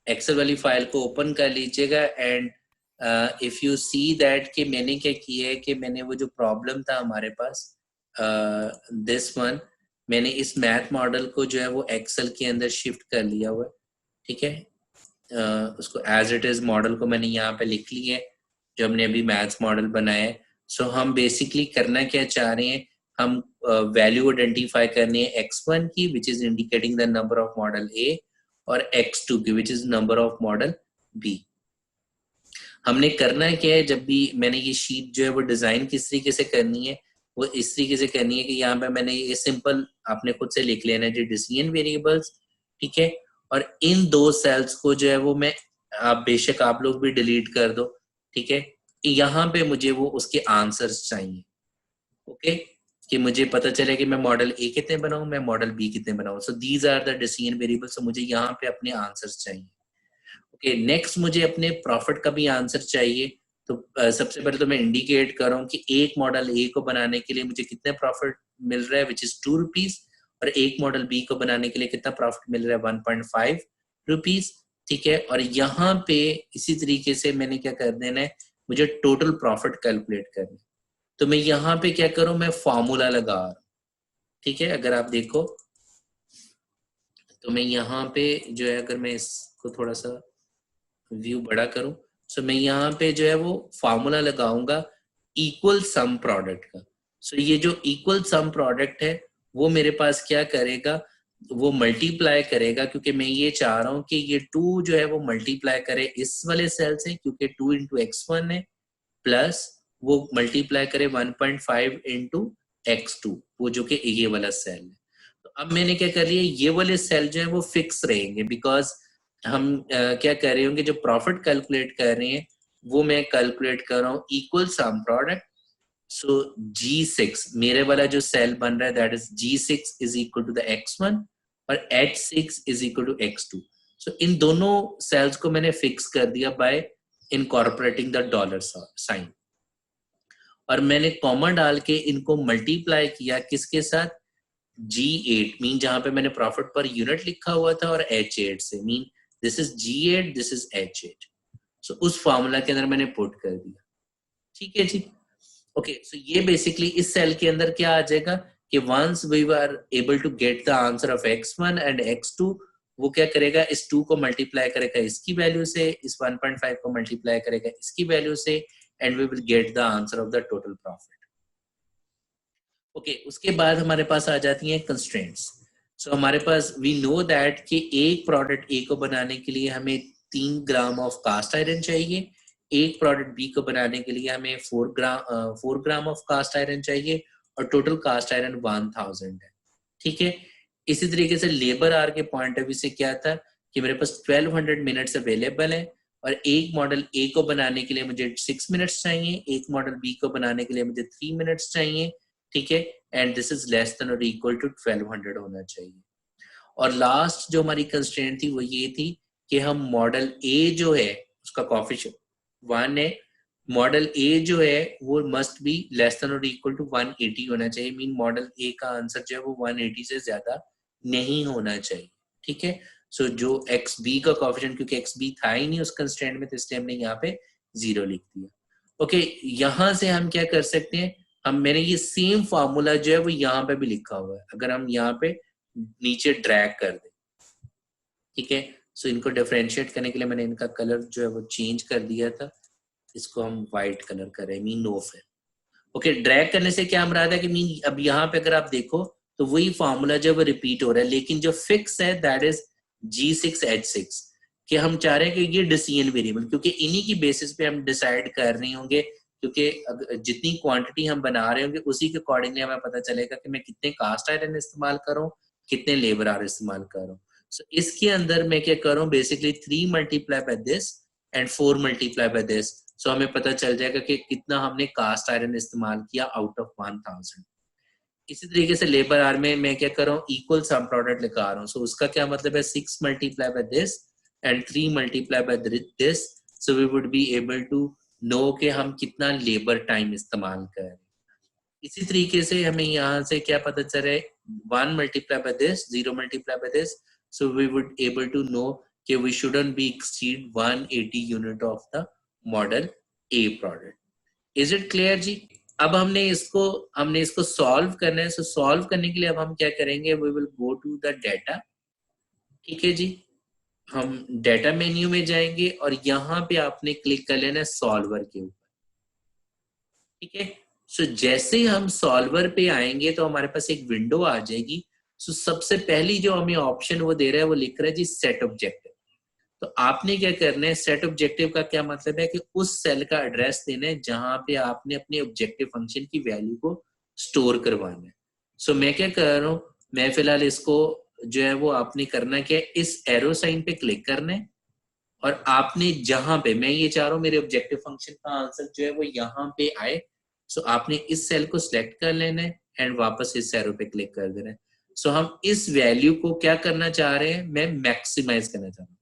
Excel वाली file को open कर लीजिएगा and if you see that कि मैंने क्या किया है कि मैंने वो जो प्रॉब्लम था हमारे पास दिस वन, मैंने इस मैथ मॉडल को जो है वो एक्सेल के अंदर शिफ्ट कर लिया हुआ है, ठीक है। उसको एज इट इज मॉडल को मैंने यहाँ पे लिख ली है जो हमने अभी मैथ्स मॉडल बनाया है। सो हम बेसिकली करना क्या चाह रहे हैं, हम वैल्यू आइडेंटिफाई करनी है x1 की which is indicating the number of model A और x2 की which is number of model B। हमने करना क्या है, जब भी मैंने ये शीट जो है वो डिजाइन किस तरीके से करनी है, वो इस तरीके से करनी है कि यहाँ पे मैंने ये सिंपल आपने खुद से लिख लेना है जो डिसीजन वेरिएबल्स, ठीक है। और इन दो सेल्स को जो है वो मैं, आप बेशक आप लोग भी डिलीट कर दो, ठीक है। यहाँ पे मुझे वो उसके आंसर्स चाहिए, ओके, कि मुझे पता चले कि मैं मॉडल ए कितने बनाऊं, मैं मॉडल बी कितने बनाऊं। So these are the decision variables. सो मुझे यहाँ पे अपने आंसर्स चाहिए, ओके। नेक्स्ट मुझे अपने प्रॉफिट का भी आंसर चाहिए। तो सबसे पहले तो मैं इंडिकेट कर रहा हूँ कि एक मॉडल ए को बनाने के लिए मुझे कितने प्रॉफिट मिल रहा है विच इज 2 रुपीज, और एक मॉडल बी को बनाने के लिए कितना प्रॉफिट मिल रहा है 1.5 रुपीज, ठीक है। और यहाँ पे इसी तरीके से मैंने क्या कर देना है, मुझे टोटल प्रॉफिट कैलकुलेट करना है। तो मैं यहाँ पे क्या करूं, मैं फॉर्मूला लगा रहा हूं, ठीक है। अगर आप देखो तो मैं यहाँ पे जो है, अगर मैं इसको थोड़ा सा व्यू बड़ा करूं, सो मैं यहाँ पे जो है वो फॉर्मूला लगाऊंगा इक्वल सम प्रोडक्ट का। सो ये जो इक्वल सम प्रोडक्ट है वो मेरे पास क्या करेगा, वो मल्टीप्लाई करेगा, क्योंकि मैं ये चाह रहा हूं कि ये 2 जो है वो मल्टीप्लाई करे इस वाले सेल से, क्योंकि 2 इंटू x1 है, प्लस वो मल्टीप्लाई करे 1.5 इंटू x2, वो जो कि ये वाला सेल है। तो अब मैंने क्या कर लिया, ये वाले सेल जो है वो फिक्स रहेंगे, बिकॉज हम क्या कर रहे होंगे, जो प्रॉफिट कैलकुलेट कर रहे हैं वो मैं कैलकुलेट कर रहा हूँ इक्वल सम प्रोडक्ट। सो G6 मेरे वाला जो सेल बन रहा है that is G6 is equal to the x1 और H6 is equal to x2। So इन दोनों सेल्स को मैंने फिक्स कर दिया by incorporating the dollar sign, और मैंने कॉमा डाल के इनको मल्टीप्लाई किया किसके साथ, G8 मीन जहां पे मैंने प्रॉफिट पर यूनिट लिखा हुआ था, और H8 से mean this is G8 this is H8। सो उस फॉर्मूला के अंदर मैंने पुट कर दिया, ठीक है जी। ओके, सो ये बेसिकली इस सेल के अंदर क्या आ जाएगा कि once we are able to get the answer of x1 and x2, वो क्या करेगा, इस 2 को मल्टीप्लाई करेगा इसकी वैल्यू से, इस 1.5 को मल्टीप्लाई करेगा इसकी वैल्यू से, and we will get the answer of the total profit. Okay, उसके बाद हमारे पास आ जाती हैं कंस्ट्रेंट्स। सो हमारे पास वी नो दैट कि एक प्रोडक्ट ए को बनाने के लिए हमें 3 ग्राम ऑफ कास्ट आयरन चाहिए, एक प्रोडक्ट बी को बनाने के लिए हमें 4 ग्राम ऑफ कास्ट आयरन चाहिए, और टोटल कास्ट आयरन 1000 है, ठीक है। इसी तरीके से लेबर आर के पॉइंट ऑफ व्यू से क्या था कि मेरे पास 1200 मिनट्स अवेलेबल है, और एक मॉडल ए को बनाने के लिए मुझे 6 मिनट्स चाहिए, एक मॉडल बी को बनाने के लिए मुझे 3 मिनट्स चाहिए, ठीक है। And this is less than और इक्वल टू 1200 होना चाहिए। और लास्ट जो हमारी कंस्ट्रेंट थी वो ये थी कि हम मॉडल ए जो है उसका कोएफिशिएंट 1 है, मॉडल ए जो है वो मस्ट बी लेस देन और इक्वल टू 180 होना चाहिए, मीन मॉडल ए का आंसर जो है वो 180 से ज्यादा नहीं होना चाहिए, ठीक है। सो जो एक्स बी का कोएफिशिएंट, क्योंकि एक्स बी था ही नहीं उस कंस्ट्रेंट में, तो इसलिए हमने यहाँ पे 0 लिख दिया। ओके, यहां से हम क्या कर सकते हैं, हम मैंने ये सेम फार्मूला जो है वो यहाँ पे भी लिखा हुआ है, अगर हम यहाँ पे नीचे ड्रैग कर दें, ठीक है। सो इनको डिफरेंशिएट करने के लिए मैंने इनका कलर जो है वो चेंज कर दिया था, इसको हम व्हाइट कलर करें, mean no fill. Okay, drag करने से क्या रहा था कि मीन अब यहाँ पे अगर आप देखो तो वही फार्मूला जो है वो रिपीट हो रहा है, लेकिन जो फिक्स है दैट इज G6H6, कि हम चाह रहे हैं कि ये डिसीजन वेरिएबल, क्योंकि इन्हीं की बेसिस पे हम डिसाइड कर रहे होंगे, क्योंकि जितनी क्वांटिटी हम बना रहे होंगे उसी के अकॉर्डिंगली हमें पता चलेगा कि मैं कितने कास्ट आयरन इस्तेमाल करूं, कितने लेबर आर इस्तेमाल करूं। सो इसके अंदर मैं क्या करूं, basically 3 multiply by this and 4 multiply by this, so हमें पता चल जाएगा कि कितना हमने कास्ट आयरन इस्तेमाल किया आउट ऑफ 1000। इसी तरीके से लेबर आर में मैं क्या कर रहा हूँ, इक्वल सम प्रोडक्ट लिखा रहा हूँ। सो उसका क्या मतलब है, 6 multiply by this and 3 multiply by this, so we would be able to know कि हम कितना लेबर टाइम इस्तेमाल कर रहे हैं। इसी तरीके से हमें यहाँ से क्या पता चले, 1 multiply by this, 0 multiply by this, so we would able to know कि we shouldn't be exceed 180 unit of the model A product. Is it clear जी? अब हमने इसको सॉल्व करना है. सो सॉल्व करने के लिए अब हम क्या करेंगे, we will go to the data. ठीक है जी, हम डाटा मेन्यू में जाएंगे और यहाँ पे आपने क्लिक कर लेना है सॉल्वर के ऊपर. ठीक है, सो जैसे ही हम सॉल्वर पे आएंगे तो हमारे पास एक विंडो आ जाएगी. सो सबसे पहली जो हमें ऑप्शन वो दे रहा है वो लिख रहा है जी सेट ऑब्जेक्टिव. तो आपने क्या करना है, सेट ऑब्जेक्टिव का क्या मतलब है कि उस सेल का एड्रेस देना है जहां पे आपने अपने ऑब्जेक्टिव फंक्शन की वैल्यू को स्टोर करवाना है. सो मैं क्या कर रहा हूँ, मैं फिलहाल इसको जो है वो आपने करना क्या है, इस एरो साइन पे क्लिक करना है और आपने जहां पे, मैं ये चाह रहा हूँ मेरे ऑब्जेक्टिव फंक्शन का आंसर जो है वो यहाँ पे आए. सो आपने इस सेल को सिलेक्ट कर लेना है एंड वापस इस एरो पे क्लिक कर देना है. सो हम इस वैल्यू को क्या करना चाह रहे हैं, मैं मैक्सिमाइज करना चाह रहा हूँ.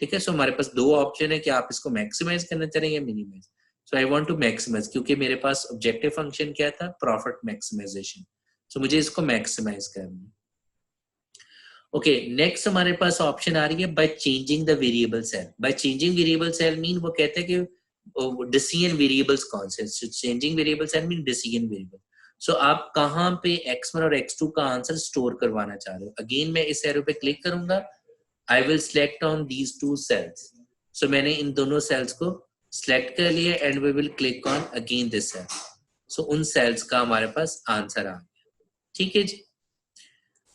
ठीक है, सो हमारे पास दो ऑप्शन है कि आप इसको मैक्सिमाइज करना चाह रहे हैं या minimize. So I want to maximize, क्योंकि मेरे पास ऑब्जेक्टिव फंक्शन क्या था, प्रॉफिट मैक्सिमाइजेशन. सो मुझे इसको मैक्सिमाइज करना है. ओके, नेक्स्ट हमारे पास ऑप्शन आ रही है by changing the variable cell. By changing variable cell mean वो कहते हैं कि डिसीजन वेरिएबल्स कौन से. Changing variable cell mean decision variable. So आप कहाँ पे x1 और x2 का आंसर स्टोर करवाना चाह रहे हो. अगेन मैं इस एरो पे क्लिक करूंगा, I will select on these two cells. So मैंने इन दोनों cells को select कर लिया and we will click on again this cell. So उन cells का हमारे पास आंसर आ गया. ठीक है जी.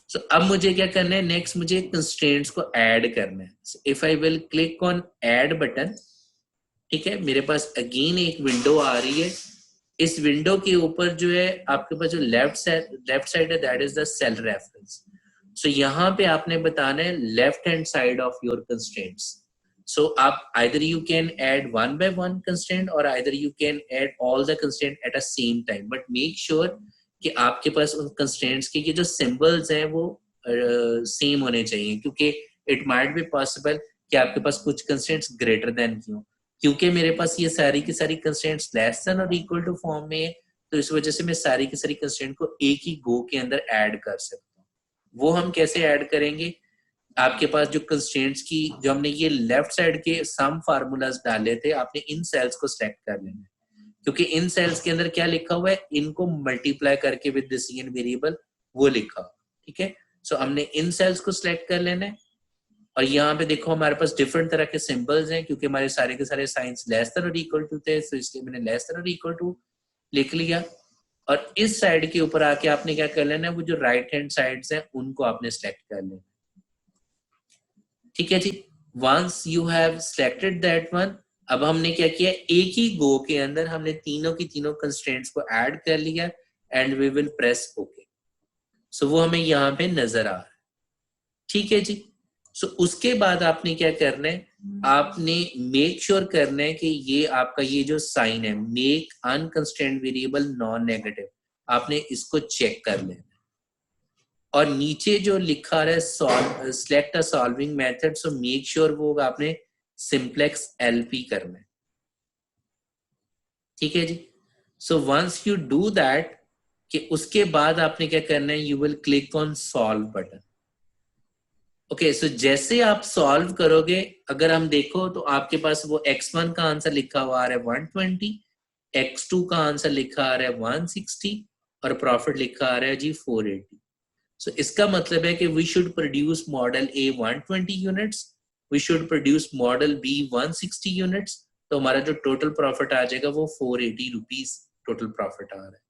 So अब मुझे क्या करना है, next मुझे constraints को add करना है. So if I will click on add button, ठीक है, मेरे पास again एक window आ रही है. इस विंडो के ऊपर जो है आपके पास जो लेफ्ट साइड है, that is the cell reference. So यहाँ पे आपने बताना है left hand side of your constraints. So आप either you can add one by one constraint और either you can add all the constraint at a same time, but make sure कि आपके पास उन कंस्ट्रेंट्स के जो सिंबल्स हैं वो same होने चाहिए, क्योंकि इट माइट बी पॉसिबल कि आपके पास कुछ कंस्ट्रेंट्स ग्रेटर देन क्यों, क्योंकि मेरे पास ये सारी की सारी कंस्ट्रेंट्स लेस देन और इक्वल टू फॉर्म में है. तो इस वजह से मैं सारी की सारी कंस्ट्रेंट को एक ही गो के अंदर ऐड कर सकता हूँ. वो हम कैसे ऐड करेंगे, आपके पास जो कंस्ट्रेंट्स की जो हमने ये लेफ्ट साइड के सम फार्मूलाज डाले थे, आपने इन सेल्स को सिलेक्ट कर लेना है, क्योंकि इन सेल्स के अंदर क्या लिखा हुआ है, इनको मल्टीप्लाई करके विद डिसीजन वेरिएबल वो लिखा हुआ. ठीक है, सो हमने इन सेल्स को सिलेक्ट कर लेना है और यहाँ पे देखो हमारे पास डिफरेंट तरह के सिंबल्स हैं, क्योंकि हमारे सारे के सारे साइंस लेस देन और इक्वल टू थे, तो इसलिए मैंने लेस देन और इक्वल टू लिख लिया. और इस साइड के ऊपर आके आपने क्या कर लेना है, वो जो राइट हैंड साइड्स हैं उनको आपने सिलेक्ट कर लेना. ठीक है जी, once you have selected that one, अब हमने क्या किया, एक ही गो के अंदर हमने तीनों की तीनों कंस्ट्रेंट्स को ऐड कर लिया and we will press okay. So वो हमें यहाँ पे नजर आ रहा है. ठीक है जी. सो उसके बाद आपने क्या करना है, आपने मेक श्योर करना है कि ये आपका ये जो साइन है make unconstrained variable non negative, आपने इसको चेक कर लेना. और नीचे जो लिखा है select a solving method, so make sure वो आपने सिंप्लेक्स एलपी करना है. ठीक है जी. So once you do that, कि उसके बाद आपने क्या करना है, you will click on solve button. Okay, so जैसे आप सॉल्व करोगे, अगर हम देखो तो आपके पास वो x1 का आंसर लिखा हुआ आ रहा है 120, x2 का आंसर लिखा आ रहा है 160 और प्रॉफिट लिखा आ रहा है जी 480. सो इसका मतलब है कि we should produce model A 120 units, we should produce model B 160 units. तो हमारा जो टोटल प्रॉफिट आ जाएगा वो 480 रुपीज टोटल प्रॉफिट आ रहा है.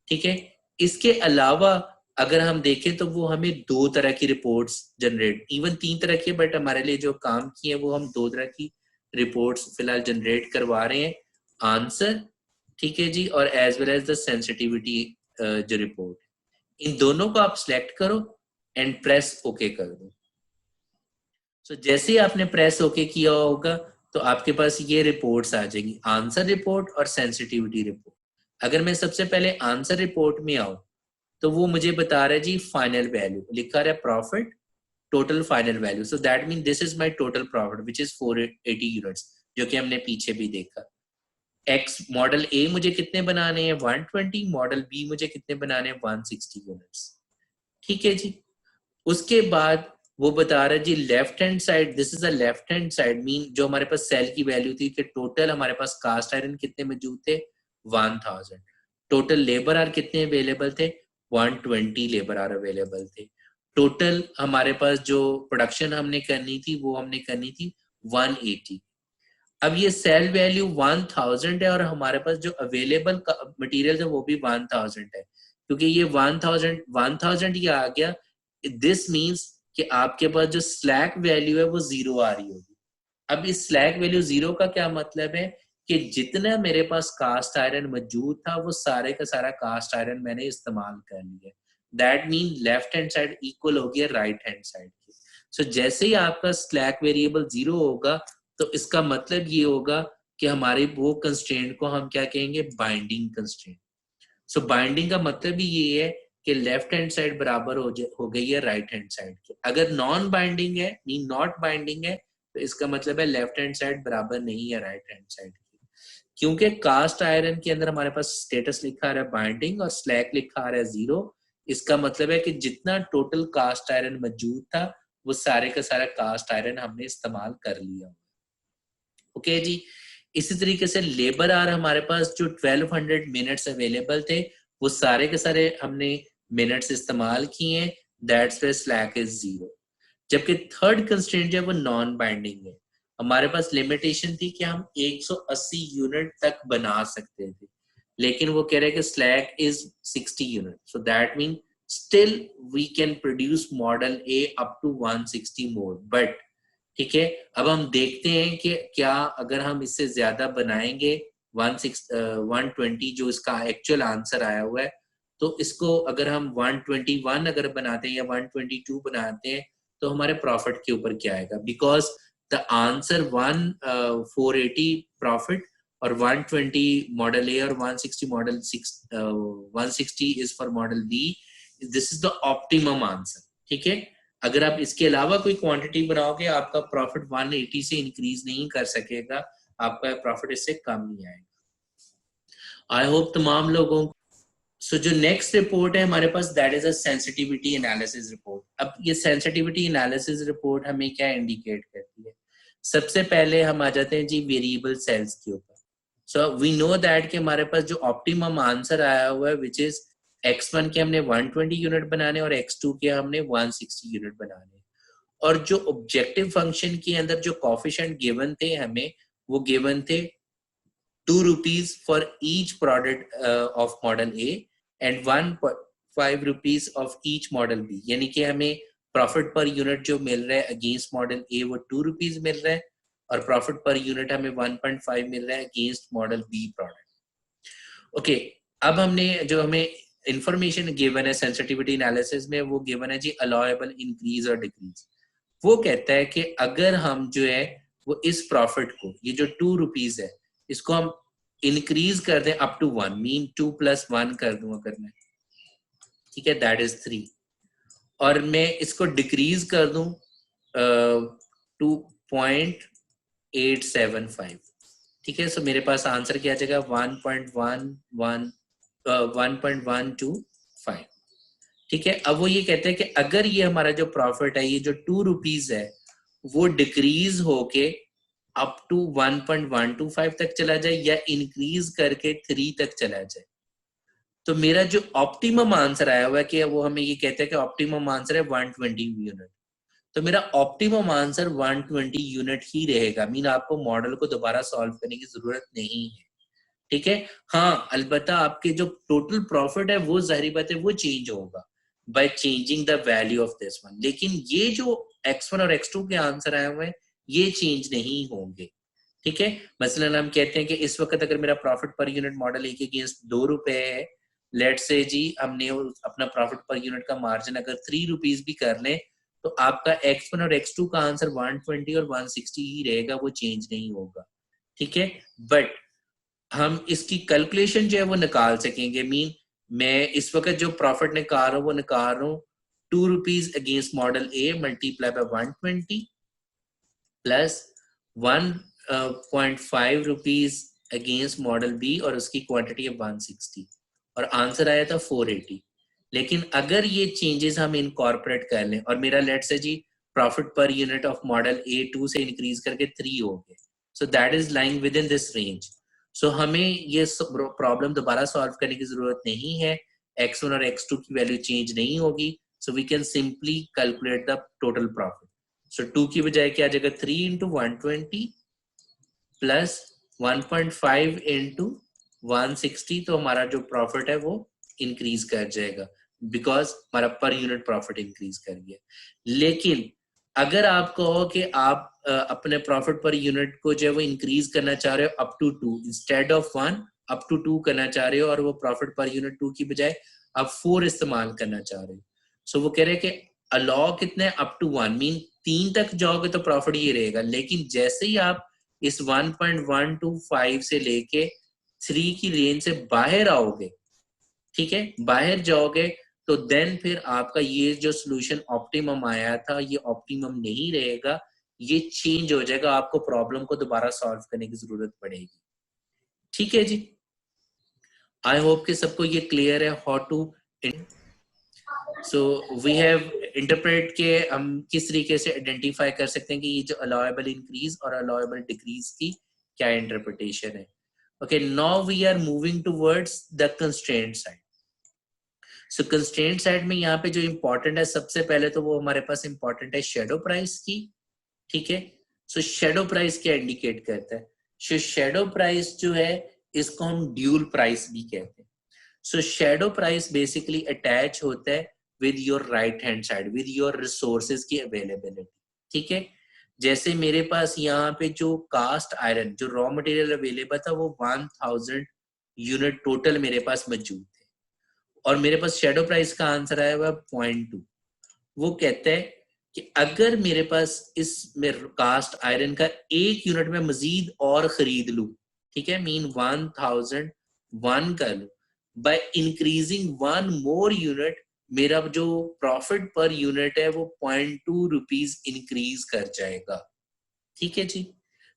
ठीक है, इसके अलावा अगर हम देखें तो वो हमें दो तरह की रिपोर्ट्स जनरेट, इवन तीन तरह की, बट हमारे लिए जो काम की है वो हम दो तरह की रिपोर्ट्स फिलहाल जनरेट करवा रहे हैं. आंसर, ठीक है जी, और as well as the sensitivity जो रिपोर्ट, इन दोनों को आप सिलेक्ट करो एंड प्रेस ओके कर दो. सो जैसे ही आपने प्रेस ओके किया होगा तो आपके पास ये रिपोर्ट्स आ जाएंगी, आंसर रिपोर्ट और सेंसिटिविटी रिपोर्ट. अगर मैं सबसे पहले आंसर रिपोर्ट में आऊं तो वो मुझे बता रहा है जी फाइनल वैल्यू, लिखा रहा है profit total final value. So that mean this is my total profit which is 480 units, जो कि हमने पीछे भी देखा. एक्स मॉडल ए मुझे कितने बनाने हैं 120, मॉडल बी मुझे कितने बनाने हैं 160 यूनिट्स. ठीक है जी. उसके बाद वो बता रहा है जी left hand side, this is a left hand side mean जो हमारे पास सेल की वैल्यू थी कि टोटल हमारे पास कास्ट आयरन कितने मौजूद थे 1000, टोटल लेबर आर कितने अवेलेबल थे 120 लेबर आर अवेलेबल थे, टोटल हमारे पास जो प्रोडक्शन हमने करनी थी वो हमने करनी थी 180। अब ये सेल वैल्यू 1000 है और हमारे पास जो अवेलेबल मटेरियल है वो भी 1000 है, क्योंकि ये 1000 ये आ गया, दिस मीन्स कि आपके पास जो स्लैक वैल्यू है वो 0 आ रही होगी। अब इस स्लैक वैल्यू 0 का क्या मतलब है कि जितना मेरे पास कास्ट आयरन मौजूद था वो सारे का सारा कास्ट आयरन मैंने इस्तेमाल कर लिया। That mean left hand side equal हो गया राइट हैंड साइड की। सो जैसे ही आपका स्लैक वेरिएबल 0 होगा तो इसका मतलब ये होगा कि हमारे वो कंस्ट्रेंट को हम क्या कहेंगे, बाइंडिंग कंस्ट्रेंट। सो बाइंडिंग का मतलब ही ये है कि लेफ्ट हैंड साइड बराबर हो गई है राइट हैंड साइड के। अगर नॉन बाइंडिंग है, मीन नॉट बाइंडिंग है, तो इसका मतलब है लेफ्ट हैंड साइड बराबर नहीं है राइट हैंड साइड की। क्योंकि कास्ट आयरन के अंदर हमारे पास स्टेटस लिखा आ रहा है बाइंडिंग और स्लैक लिखा आ रहा है 0, इसका मतलब है कि जितना टोटल कास्ट आयरन मौजूद था वो सारे का सारा कास्ट आयरन हमने इस्तेमाल कर लिया। ओके जी। इसी तरीके से लेबर आर हमारे पास जो 1200 मिनट्स अवेलेबल थे वो सारे के सारे हमने मिनट्स इस्तेमाल किए हैं, दैट्स व्हाई स्लैक इज 0। जबकि थर्ड कंस्ट्रेंट जो है वो नॉन बाइंडिंग है, हमारे पास लिमिटेशन थी कि हम 180 यूनिट तक बना सकते थे, लेकिन वो कह रहे हैं कि slack is 60 unit, so that mean still we can produce model A up to 160 more, but ठीक है। अब हम देखते हैं कि क्या अगर हम इससे ज्यादा बनाएंगे 120 जो इसका एक्चुअल आंसर आया हुआ है, तो इसको अगर हम 121 अगर बनाते हैं या 122 बनाते हैं तो हमारे प्रॉफिट के ऊपर क्या आएगा, बिकॉज द आंसर 480 प्रॉफिट और 120 मॉडल ए और 160 model 160 is for model B, this is the optimum answer. ठीक है, अगर आप इसके अलावा कोई क्वांटिटी बनाओगे आपका प्रॉफिट 180 से इंक्रीज नहीं कर सकेगा, आपका प्रॉफिट इससे कम नहीं आएगा। आई होप तमाम लोगों। सो जो नेक्स्ट रिपोर्ट है हमारे पास that is a sensitivity analysis report. अब ये सेंसिटिविटी एनालिसिस रिपोर्ट हमें क्या इंडिकेट करती है, सबसे पहले हम आ जाते हैं जी वेरिएबल सेल्स के ऊपर। सो वी नो दैट कि हमारे पास जो ऑप्टिमम आंसर आया हुआ है विच इज x1 के हमने 120 यूनिट बनाने और x2 के हमने 160 यूनिट बनाने, और जो ऑब्जेक्टिव फंक्शन के अंदर जो कोफिशिएंट गिवन थे हमें वो गिवन थे 2 rupees for each product of model A and 1.5 rupees of each model B, यानी कि हमें प्रॉफिट पर यूनिट जो मिल रहा है अगेंस्ट मॉडल A वो 2 rupees मिल रहा है और प्रॉफिट पर यूनिट हमें 1.5 मिल रहा है against model B product. Okay, अब हमने जो हमें इंफॉर्मेशन गिवन है सेंसिटिविटी एनालिसिस में वो गिवन है जी अलाउएबल इंक्रीज और डिक्रीज। वो कहता है कि अगर हम जो है वो इस प्रॉफिट को, ये जो 2 rupees है, इसको हम इंक्रीज कर दें अप टू 1, मीन 2 + 1 कर दूं अगर मैं, ठीक है, दैट इज 3, और मैं इसको डिक्रीज कर दूं 2.875, ठीक है। सो मेरे पास आंसर क्या आ जाएगा 1.125। ठीक है, अब वो ये कहते हैं कि अगर ये हमारा जो प्रॉफिट है ये जो 2 rupees है वो डिक्रीज होके अप टू 1.125 तक चला जाए या इंक्रीज करके 3 तक चला जाए, तो मेरा जो ऑप्टिमम आंसर आया हुआ है कि वो हमें ये कहते हैं कि ऑप्टिमम आंसर है 120 यूनिट, तो मेरा ऑप्टिमम आंसर 120 यूनिट ही रहेगा, मीन आपको मॉडल को दोबारा सॉल्व करने की जरूरत नहीं है। ठीक है, हाँ अलबत्ता आपके जो टोटल प्रॉफिट है वो जाहिर बात है वो चेंज होगा bye changing the value of this one, लेकिन ये जो x1 और x2 के आंसर आए हुए हैं ये चेंज नहीं होंगे। ठीक है, मसलन हम कहते हैं कि इस वक्त अगर मेरा profit per unit model A के अगेंस्ट 2 रुपए है, लेट से जी हमने अपना प्रॉफिट पर यूनिट का मार्जिन अगर 3 रुपीज भी कर लें तो आपका x1 और x2 का आंसर 120 और 160 ही रहेगा, वो चेंज नहीं होगा। ठीक है, बट हम इसकी कैलकुलेशन जो है वो निकाल सकेंगे, मीन मैं इस वक्त जो प्रॉफिट निकाल रहा हूँ वो निकाल रहा हूँ 2 rupees against model A multiply by 120 plus 1.5 rupees against model B और उसकी क्वांटिटी है 160 और आंसर आया था 480। लेकिन अगर ये चेंजेस हम इनकॉर्पोरेट कर लें और मेरा लेट से जी profit per unit of model A 2 से इंक्रीज करके 3 हो गए. So that is lying within this range. So हमें ये प्रॉब्लम दोबारा सॉल्व करने की जरूरत नहीं है. x1 और x2 की वैल्यू चेंज नहीं होगी. So we can simply calculate the total profit. So 2 की बजाय क्या आ जाएगा, 3 इंटू 120 प्लस 1.5 इंटू 160. तो हमारा जो प्रॉफिट है वो इंक्रीज कर जाएगा बिकॉज हमारा पर यूनिट प्रॉफिट इंक्रीज कर गया. लेकिन अगर आप कहो कि आप अपने प्रॉफिट पर यूनिट को जो है वो इंक्रीज करना चाह रहे हो up to 2 instead of 1, up to 2 करना चाह रहे हो और वो प्रॉफिट पर यूनिट 2 की बजाय आप 4 इस्तेमाल करना चाह रहे हो. सो वो कह रहे हैं कि अलाउ कितने अप टू 1 मीन 3 तक जाओगे तो प्रॉफिट ये रहेगा. लेकिन जैसे ही आप इस 1.125 से लेके 3 की रेंज से बाहर आओगे, ठीक है, बाहर जाओगे, तो देन फिर आपका ये जो सोल्यूशन ऑप्टिमम आया था ये ऑप्टिमम नहीं रहेगा, ये चेंज हो जाएगा. आपको प्रॉब्लम को दोबारा सॉल्व करने की जरूरत पड़ेगी. ठीक है जी, आई होप कि सबको ये क्लियर है how to. So we have interpret के हम किस तरीके से आइडेंटिफाई कर सकते हैं कि ये जो अलाउएबल इंक्रीज और अलाउएबल डिक्रीज की क्या इंटरप्रिटेशन है. Okay, now we are moving towards the constraint side. So constraint side में यहाँ पे जो इंपॉर्टेंट है सबसे पहले तो वो हमारे पास इंपॉर्टेंट है शेडो प्राइस की. ठीक है, सो शेडो प्राइस क्या इंडिकेट करता है. सो शेडो प्राइस जो है इसको हम ड्यूल प्राइस भी कहते हैं. सो शेडो प्राइस बेसिकली अटैच होता है with your right hand side, with your resources की अवेलेबिलिटी. ठीक है, जैसे मेरे पास यहाँ पे जो कास्ट आयरन जो रॉ मटेरियल अवेलेबल था वो 1000 यूनिट टोटल मेरे पास मौजूद थे और मेरे पास शेडो प्राइस का आंसर आया हुआ 0.2. वो कहता है कि अगर मेरे पास इस में कास्ट आयरन का 1 यूनिट में मजीद और खरीद लूं, ठीक है, मीन 1001 कर लूं, बाय इंक्रीजिंग 1 मोर यूनिट मेरा जो प्रॉफिट पर यूनिट है वो 0.2 रुपीज इंक्रीज कर जाएगा. ठीक है जी.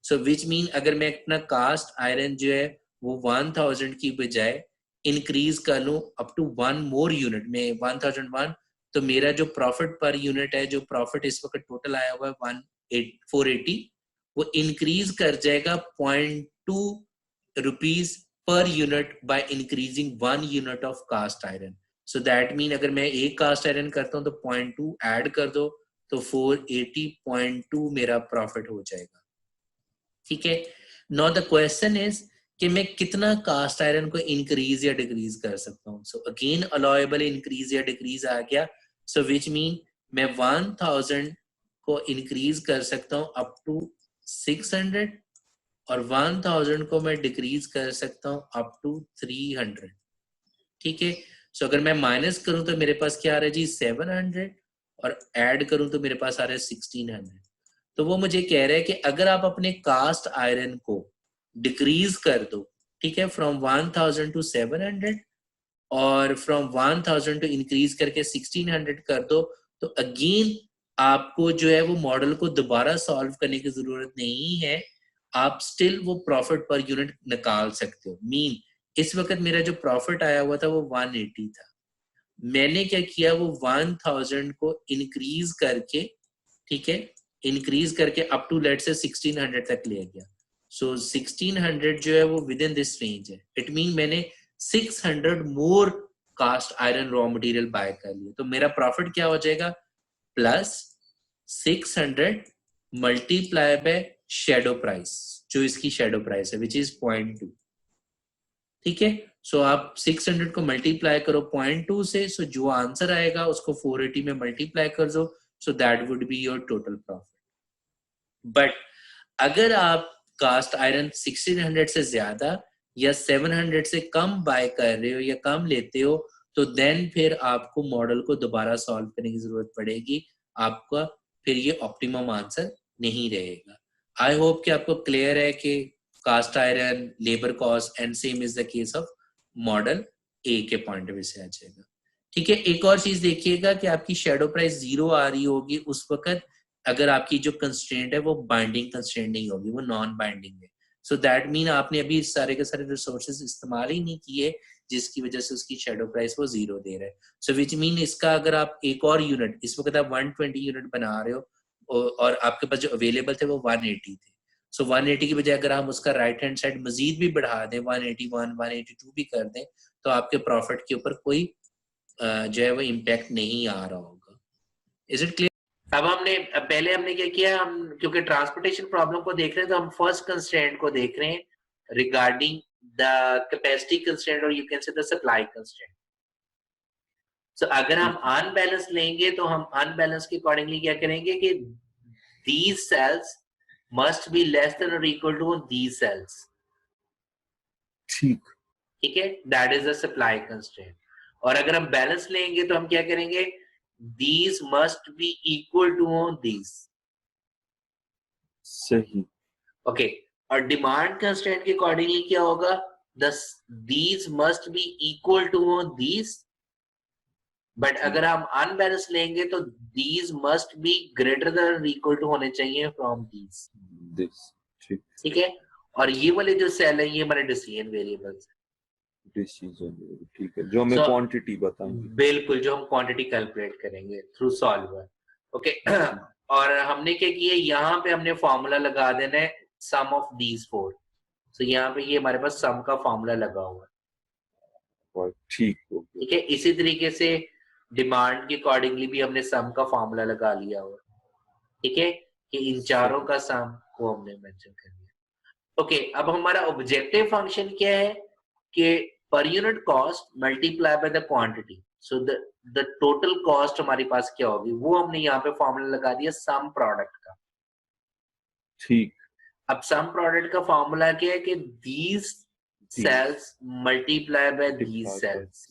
सो विच मीन अगर मैं अपना कास्ट आयरन जो है वो 1000 की बजाय इंक्रीज कर लूं अप टू 1 मोर यूनिट में 1001, तो मेरा जो प्रॉफिट पर यूनिट है, जो प्रॉफिट इस वक्त टोटल आया हुआ है 480, वो इंक्रीज कर जाएगा 0.2 rupees per unit by increasing 1 unit of cost iron. So that mean अगर मैं एक कास्ट आयरन करता हूं तो 0.2 ऐड कर दो तो 480.2 मेरा प्रॉफिट हो जाएगा. ठीक है, नाउ द क्वेश्चन इज कि मैं कितना कास्ट आयरन को इंक्रीज या डिक्रीज कर सकता हूँ. सो अगेन अलाउएबल इंक्रीज या डिक्रीज आ गया. सो विच मीन मैं 1000 को इंक्रीज कर सकता हूँ अप टू 600 और 1000 को मैं डिक्रीज कर सकता हूँ अप टू 300. ठीक है, सो अगर मैं माइनस करूं तो मेरे पास क्या आ रहा है जी 700 और ऐड करूं तो मेरे पास आ रहा है 1600. तो वो मुझे कह रहा है कि अगर आप अपने कास्ट आयरन को डिक्रीज कर दो, ठीक है, फ्रॉम 1000 टू 700 और फ्रॉम 1000 टू इंक्रीज करके 1600 कर दो, तो अगेन आपको जो है वो मॉडल को दोबारा सॉल्व करने की जरूरत नहीं है. आप स्टिल वो प्रॉफिट पर यूनिट निकाल सकते हो. मीन इस वक्त मेरा जो प्रॉफिट आया हुआ था वो 180 था. मैंने क्या किया, वो 1000 को इंक्रीज करके, ठीक है, इंक्रीज करके अप टू लेट से 1600 तक ले गया. सो 1600 जो है वो विद इन दिस रेंज है. इट मीन मैंने 600 more cast iron raw material buy कर लिया. तो मेरा प्रॉफिट क्या हो जाएगा, plus 600 multiply by shadow price, जो इसकी शेडो प्राइस है विच इज 0.2. ठीक है, सो आप 600 को मल्टीप्लाई करो 0.2 से, सो जो आंसर आएगा उसको 480 में मल्टीप्लाई कर दो, so that would be your total profit. But अगर आप कास्ट आयरन 1600 से ज्यादा या 700 से कम बाय कर रहे हो या कम लेते हो, तो देन फिर आपको मॉडल को दोबारा सॉल्व करने की जरूरत पड़ेगी. आपका फिर ये ऑप्टिमम आंसर नहीं रहेगा. आई होप कि आपको क्लियर है कि cast iron, labour cost and same is the case of model A के पॉइंट ऑफ व्यू से आ जाएगा. ठीक है, एक और चीज देखिएगा कि आपकी शेडो प्राइस 0 आ रही होगी उस वक्त अगर आपकी जो कंस्ट्रेंट है वो बाइंडिंग कंस्ट्रेंट नहीं होगी, वो नॉन बाइंडिंग है. सो दैट मीन आपने अभी सारे के सारे रिसोर्सेज इस्तेमाल ही नहीं किए जिसकी वजह से उसकी शेडो प्राइस वो 0 दे रहा है. सो विच मीन इसका अगर आप एक और यूनिट, इस वक्त आप 120 यूनिट बना रहे हो, और आपके पास जो अवेलेबल थे वो 180 थे। सो 180 की बजाय अगर हम उसका राइट हैंड साइड मजीद भी बढ़ा दें, 181 182 भी कर दें, तो आपके प्रॉफिट के ऊपर कोई जो है वो इम्पैक्ट नहीं आ रहा होगा। Is it clear? अब पहले हमने क्या किया, हम क्योंकि ट्रांसपोर्टेशन प्रॉब्लम को देख रहे हैं तो हम फर्स्ट कंस्ट्रेंट को देख रहे हैं रिगार्डिंग द कैपेसिटी कंस्ट्रेंट और you can say the supply constraint. So अगर हम अनबैलेंस लेंगे तो हम अनबैलेंस के अकॉर्डिंगली क्या करेंगे कि these cells must be less than or equal to these cells। ठीक है, that is the supply constraint. और अगर हम बैलेंस लेंगे तो हम क्या करेंगे, these must be equal to these। सही। ओके, और डिमांड कंस्ट्रेंट के अकॉर्डिंगली क्या होगा, these must be equal to these। But अगर हम अनबैलेंस लेंगे तो these must be greater than or equal to होने चाहिए from these। ठीक है, और ये वाले जो सेल है ये हमारे डिसीजन वेरिएबल्स है। ठीक है, जो हमें क्वांटिटी बताएंगे। बिल्कुल, जो हम क्वांटिटी कैलकुलेट करेंगे थ्रू सॉल्वर। ओके, और हमने क्या किया, यहाँ पे हमने फॉर्मूला लगा देना है सम ऑफ दीज फोर। तो यहाँ पे ये हमारे पास सम का फॉर्मूला लगा हुआ है। ठीक है, इसी तरीके से डिमांड के अकॉर्डिंगली भी हमने सम का फॉर्मूला लगा लिया हुआ। ठीक है, कि इन चारों का सम को हमने मेंशन कर दिया। ओके, अब हमारा ऑब्जेक्टिव फंक्शन क्या है कि per unit cost multiply by the quantity. So the total cost हमारे पास क्या होगी, वो हमने यहाँ पे फॉर्मूला लगा दिया सम प्रोडक्ट का। ठीक, अब सम प्रोडक्ट का फॉर्मूला क्या है कि these sales multiply by these cells.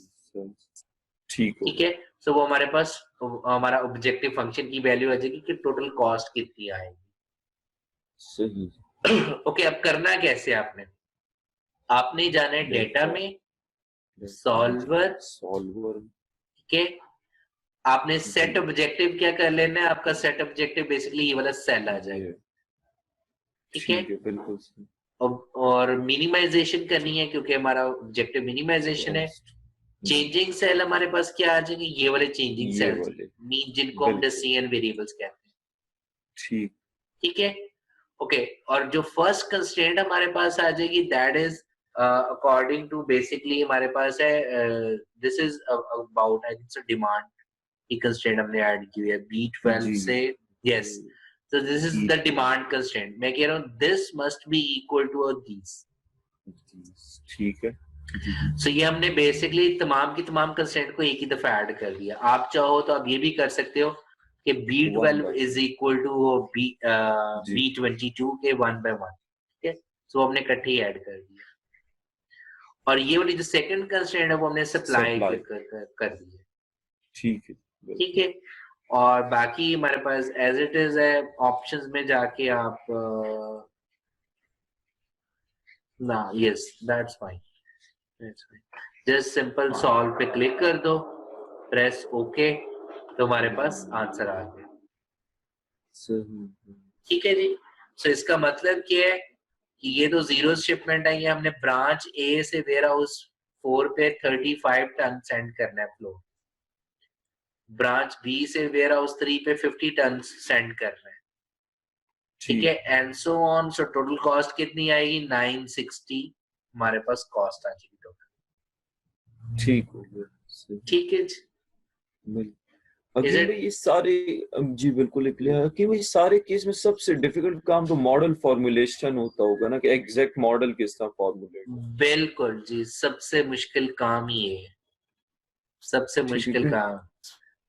ठीक है, सो वो हमारे पास हमारा ऑब्जेक्टिव फंक्शन की वैल्यू आ जाएगी कि टोटल कॉस्ट कितनी आएगी। सही। ओके, अब करना कैसे, आपने जाना है डेटा में, सॉल्वर। ठीक है, आपने सेट ऑब्जेक्टिव क्या कर लेना है, आपका सेट ऑब्जेक्टिव बेसिकली ये वाला सेल आ जाएगा। ठीक है, बिल्कुल। और मिनिमाइजेशन करनी है क्योंकि हमारा ऑब्जेक्टिव मिनिमाइजेशन है। चेंजिंग सेल हमारे पास क्या आ जाएंगे, ये वाले चेंजिंग सेल्स, मीन जिनको हम डिसीजन वेरिएबल्स कहते हैं। ठीक, ठीक है, ओके, और जो फर्स्ट कंस्ट्रेंट हमारे पास आ जाएगी that is according to basically हमारे पास है this is about I think so demand की कंस्ट्रेंट हमने ऐड की हुई है B12 से। Yes, so this is the demand constraint। मैं कह रहा हूँ this must be equal to these। ठीक है, so ये हमने बेसिकली तमाम की तमाम कंस्ट्रेंट को एक ही दफा ऐड कर दिया। आप चाहो तो आप ये भी कर सकते हो कि B12 is equal to B22 के 1 by 1। ठीक है, so हमने इकट्ठे ही ऐड कर दिया। और ये वाली जो सेकंड कंस्ट्रेंट है वो हमने सप्लाई कर दी है। ठीक है, ठीक है, और बाकी हमारे पास एज इट इज है, ऑप्शंस में जाके आप ना, yes that's fine, just simple solve पे क्लिक कर दो, प्रेस ओके, तो हमारे पास आंसर आ गया। ठीक है जी, सो इसका मतलब क्या है कि ये तो जीरो शिपमेंट है, ये हमने ब्रांच ए से वेयर हाउस 4 पे 35 टन सेंड करना है फ्लोर, ब्रांच बी से वेयर हाउस 3 पे 50 टन सेंड करना है। ठीक है, and so on. So total cost कितनी आएगी, 960 हमारे पास कॉस्ट आ जाएगी टोटल। ठीक हो गया। ठीक है जी, अगेन भाई ये सारे, जी बिल्कुल क्लियर कि भाई सारे केस में सबसे डिफिकल्ट काम तो मॉडल फॉर्मुलेशन होता होगा ना, कि एग्जैक्ट मॉडल किस तरह फॉर्मुलेट। बिल्कुल जी, सबसे मुश्किल काम ही है, सबसे मुश्किल काम,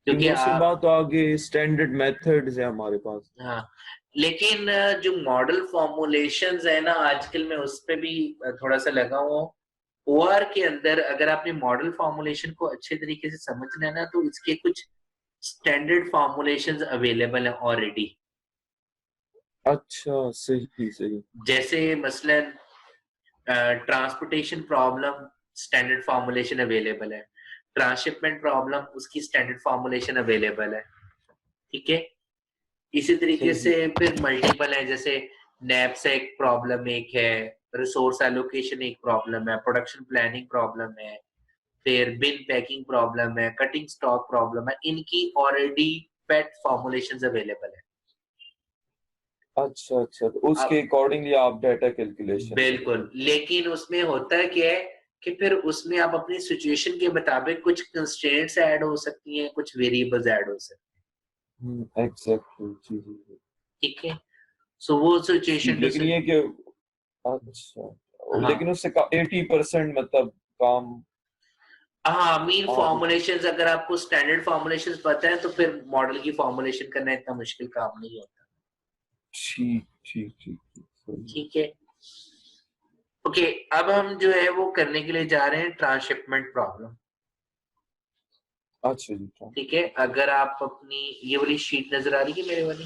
क्योंकि उसके बाद तो आगे स्टैंडर्ड मेथड्स है हमारे पास। हाँ, लेकिन जो मॉडल फॉर्मुलेशंस है ना आजकल में उस पे भी थोड़ा सा लगा हुआ। ओआर के अंदर अगर आपने मॉडल फॉर्मुलेशन को अच्छे तरीके से समझना है ना तो इसके कुछ स्टैंडर्ड फॉर्मुलेशंस अवेलेबल है ऑलरेडी। अच्छा, सही सही। जैसे मसलन transportation problem standard formulation available है, ट्रांसशिपमेंट प्रॉब्लम उसकी स्टैंडर्ड फॉर्मुलेशन अवेलेबल है। ठीक है, इसी तरीके से फिर मल्टीपल है, जैसे नैपसैक प्रॉब्लम एक है, रिसोर्स एलोकेशन एक प्रॉब्लम है, प्रोडक्शन प्लानिंग प्रॉब्लम है, फिर बिन पैकिंग प्रॉब्लम है, कटिंग स्टॉक प्रॉब्लम है, इनकी ऑलरेडी पेट फॉर्मुलेशंस अवेलेबल है। अच्छा अच्छा, तो उसके अकॉर्डिंगली आप डाटा कैलकुलेशन बिल्कुल, लेकिन उसमें होता क्या है कि फिर उसमें आप अपनी सिचुएशन के मुताबिक कुछ कंस्ट्रेंट्स ऐड हो सकती हैं, कुछ वेरिएबल्स ऐड हो सकते एग्जैक्टली, जी जी जी। हैं, ठीक है? सो वो जी, सिचुएशन टू लेकिन सि ये कि अच्छा, लेकिन हाँ। उससे 80% मतलब काम हाँ, मीन आगे। फॉर्मुलेशंस अगर आपको स्टैंडर्ड फॉर्मुलेशंस पता है तो फिर मॉडल की फॉर्मुलेशन करना इतना मुश्किल काम नहीं होता, ठीक ठीक ठीक ठीक, सही। ठीक है? ओके, अब हम जो है वो करने के लिए जा रहे हैं ट्रांसशिपमेंट प्रॉब्लम, अच्छा जी, हाँ। ठीक है? अगर आप अपनी ये वाली शीट नज़र आ रही है मेरे वाली?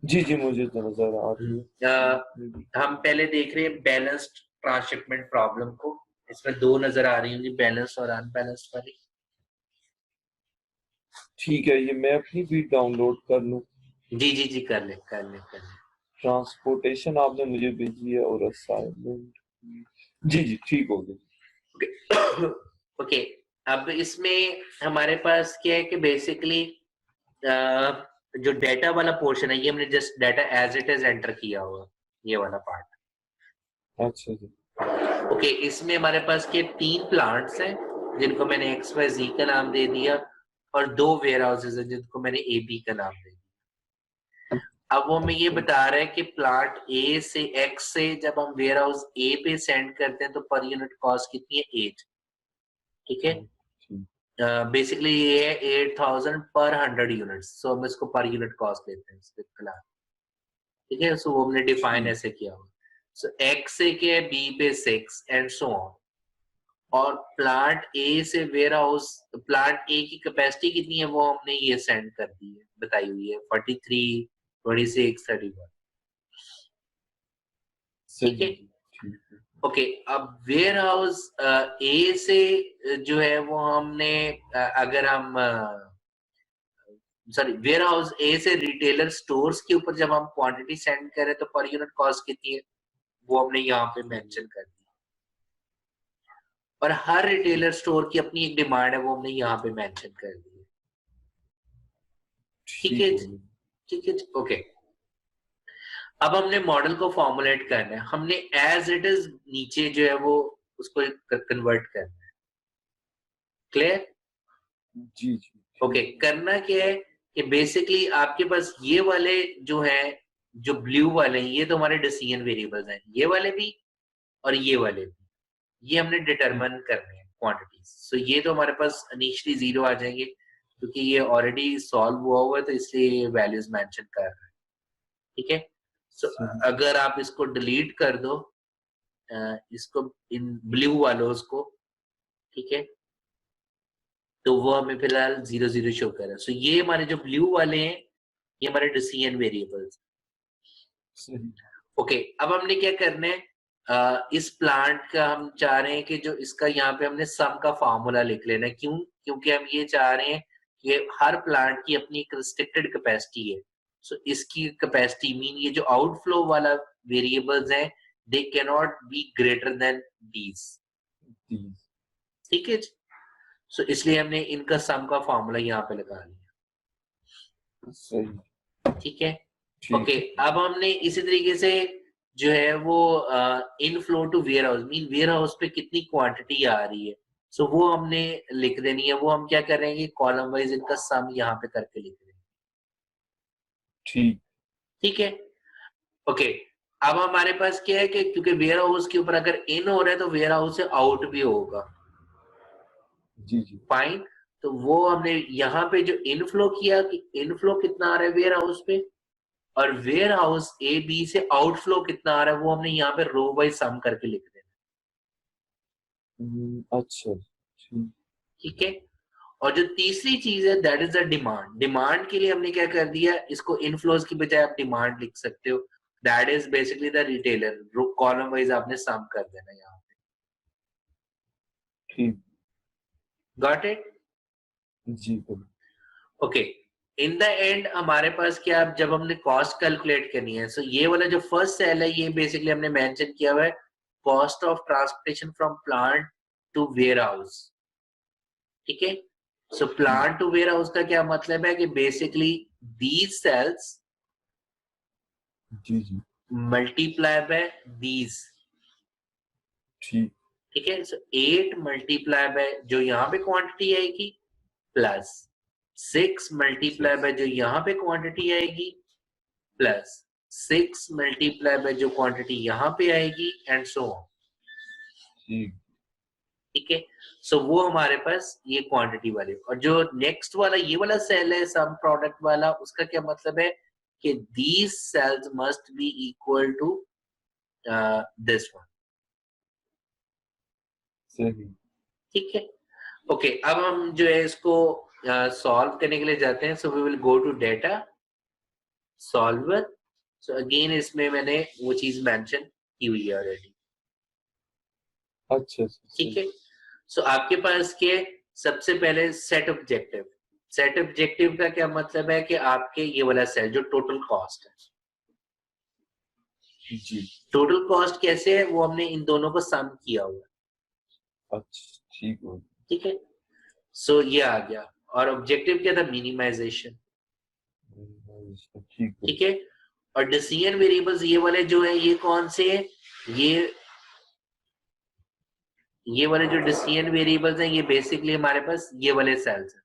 जी जी, मुझे तो नजर आ रही है। हम पहले देख रहे हैं बैलेंस्ड ट्रांसशिपमेंट प्रॉब्लम को। इसमें 2 नज़र आ रही होंगी, बैलेंस्ड और अनबैलेंस्ड वाली। ठीक है, ये मैं अपनी भी डाउनलोड कर लूँ। जी, जी, जी, कर लें, कर लें, कर लें। ट्रांसपोर्टेशन आपने मुझे भेजी है और असाइनमेंट, जी जी, ठीक हो गई। ओके। ओके, अब इसमें हमारे पास क्या है कि बेसिकली जो डेटा वाला पोर्शन है, ये हमने just data as it is enter किया हुआ, ये वाला पार्ट। अच्छा जी। ओके, इसमें हमारे पास के 3 प्लांट्स हैं, जिनको मैंने एक्स, वाई, ज़ेड का नाम दे दिया और 2 वेयर हाउसेज़ हैं, जिनको मैंने ए, बी का नाम दे दिया। अब वो हमें ये बता रहा है कि प्लांट ए से एक्स से जब हम वेयर हाउस ए पे सेंड करते हैं तो पर यूनिट कॉस्ट कितनी है? 8, ठीक है? ठीक। बेसिकली ये है 8000 पर 100 यूनिट्स, सो हम इसको पर यूनिट कॉस्ट लेते हैं इसके फिलहाल, ठीक है? सो वो हमने डिफाइन ठीक। ऐसे किया हुआ। सो एक्स से क्या है? बी पे 6 एंड सो ऑन। और प्लांट ए से वेयर हाउस, प्लांट ए की कैपेसिटी कितनी है वो हमने ये सेंड कर दी है, बताई हुई है 43, 26, 31, ठीक सही है? जी, ठीक है। ओके, अब वेयर हाउस ए से जो है वो हमने अगर हम सॉरी, वेयर हाउस ए से रिटेलर स्टोर्स के ऊपर जब हम क्वांटिटी सेंड करें तो पर यूनिट कॉस्ट कितनी है वो हमने यहाँ पे मेंशन कर दी। और हर रिटेलर स्टोर की अपनी एक डिमांड है, वो हमने यहाँ पे मेंशन कर दी है, ठीक है ठीक हो जी? गई। ठीक है जी, ओके। अब हमने मॉडल को फॉर्मुलेट करना है, हमने एज इट इज नीचे जो है वो उसको कन्वर्ट करना है, क्लियर? जी जी, ओके, ठीक। करना क्या है कि बेसिकली आपके पास ये वाले जो है, जो ब्लू वाले हैं, ये तो हमारे डिसीजन वेरिएबल्स हैं, ये वाले भी और ये वाले भी, ये हमने डिटरमाइन करने हैं क्वांटिटीज। सो ये तो हमारे पास इनिशियली 0 आ जाएंगे क्योंकि ये ऑलरेडी सॉल्व हुआ है तो इसलिए ये वैल्यूज मेंशन कर रहा है, ठीक है? सो सही। अगर आप इसको डिलीट कर दो, इसको इन ब्लू वालों को, ठीक है, तो वो हमें फिलहाल 0 0 शो कर रहा है। सो ये हमारे जो ब्लू वाले हैं ये हमारे डिसीजन वेरिएबल्स। सही। ओके, अब हमने क्या करना है, इस प्लांट का हम चाह रहे हैं कि जो इसका यहाँ पे हमने सम का फार्मूला लिख लेना है, क्यों? क्योंकि हम ये चाह रहे हैं कि हर प्लांट की अपनी एक रिस्ट्रिक्टेड कैपेसिटी है। सो इसकी कैपेसिटी मीन ये जो आउटफ्लो वाला वेरिएबल्स हैं, they can not be greater than these, जी। ठीक है जी? सो इसलिए हमने इनका सम का फार्मूला यहाँ पे लगा लिया, सही। ठीक है? ठीक ओके, है। अब हमने इसी तरीके से जो है वो inflow to warehouse mean warehouse पे कितनी क्वांटिटी आ रही है, सो वो हमने लिख देनी है। वो हम क्या करेंगे, कॉलम वाइज इनका सम यहाँ पे करके लिख देंगे, ठीक। ठीक है? ओके, अब हमारे पास क्या है कि क्योंकि वेयर हाउस के ऊपर अगर इन हो रहा है तो वेयर हाउस से आउट भी होगा, जी जी। फाइन। तो वो हमने यहाँ पे जो इनफ्लो किया कि इनफ्लो कितना आ रहा है वेयर हाउस पे, और वेयर हाउस ए बी से आउटफ्लो कितना आ रहा है वो हमने यहाँ पे रो वाइज सम करके लिख देना, अच्छा। ठीक। ठीक है? और जो तीसरी चीज है that is the demand. Demand के लिए हमने क्या कर दिया, इसको इनफ्लोज की बजाय आप डिमांड लिख सकते हो, that is basically the retailer. Column wise आपने सम कर देना यहाँ पे, ठीक। Got it? जी बिल्कुल। ओके, इन द एंड हमारे पास क्या, जब हमने कॉस्ट कैलकुलेट करनी है, सो ये वाला जो फर्स्ट सेल है ये बेसिकली हमने मेंशन किया हुआ है, cost of transportation from plant to warehouse, ठीक है? सो ठीक। प्लांट टू वेयर हाउस का क्या मतलब है कि basically these cells G G multiply by these, ठीक ठीक है। सो 8 मल्टीप्लाई बाय जो यहाँ पे क्वांटिटी आएगी प्लस 6 मल्टीप्लाई बाय जो यहाँ पे क्वांटिटी आएगी प्लस 6 मल्टीप्लाई बाय जो क्वांटिटी यहाँ पे आएगी एंड सो ऑन, ठीक ठीक है। सो वो हमारे पास ये क्वांटिटी वाले, और जो नेक्स्ट वाला ये वाला सेल है सम प्रोडक्ट वाला, उसका क्या मतलब है कि these cells must be equal to this one, सही ठीक है। ओके, अब हम जो है इसको सॉल्व करने के लिए जाते हैं। So we will go to data solver. So again इसमें मैंने वो चीज मेंशन की हुई है ऑलरेडी, अच्छा ठीक सही है। सो आपके पास के सबसे पहले सेट ऑब्जेक्टिव, सेट ऑब्जेक्टिव का क्या मतलब है कि आपके ये वाला सेल जो टोटल कॉस्ट है, जी टोटल कॉस्ट कैसे है वो हमने इन दोनों को सम किया हुआ है, अच्छा ठीक हो ठीक है। सो ये आ गया, और ऑब्जेक्टिव क्या था, मिनिमाइजेशन, ठीक है ठीक है। और डिसीजन वेरिएबल्स ये वाले जो है ये कौन से हैं, ये वाले जो डिसीजन वेरिएबल्स हैं ये बेसिकली हमारे पास ये वाले सेल्स हैं,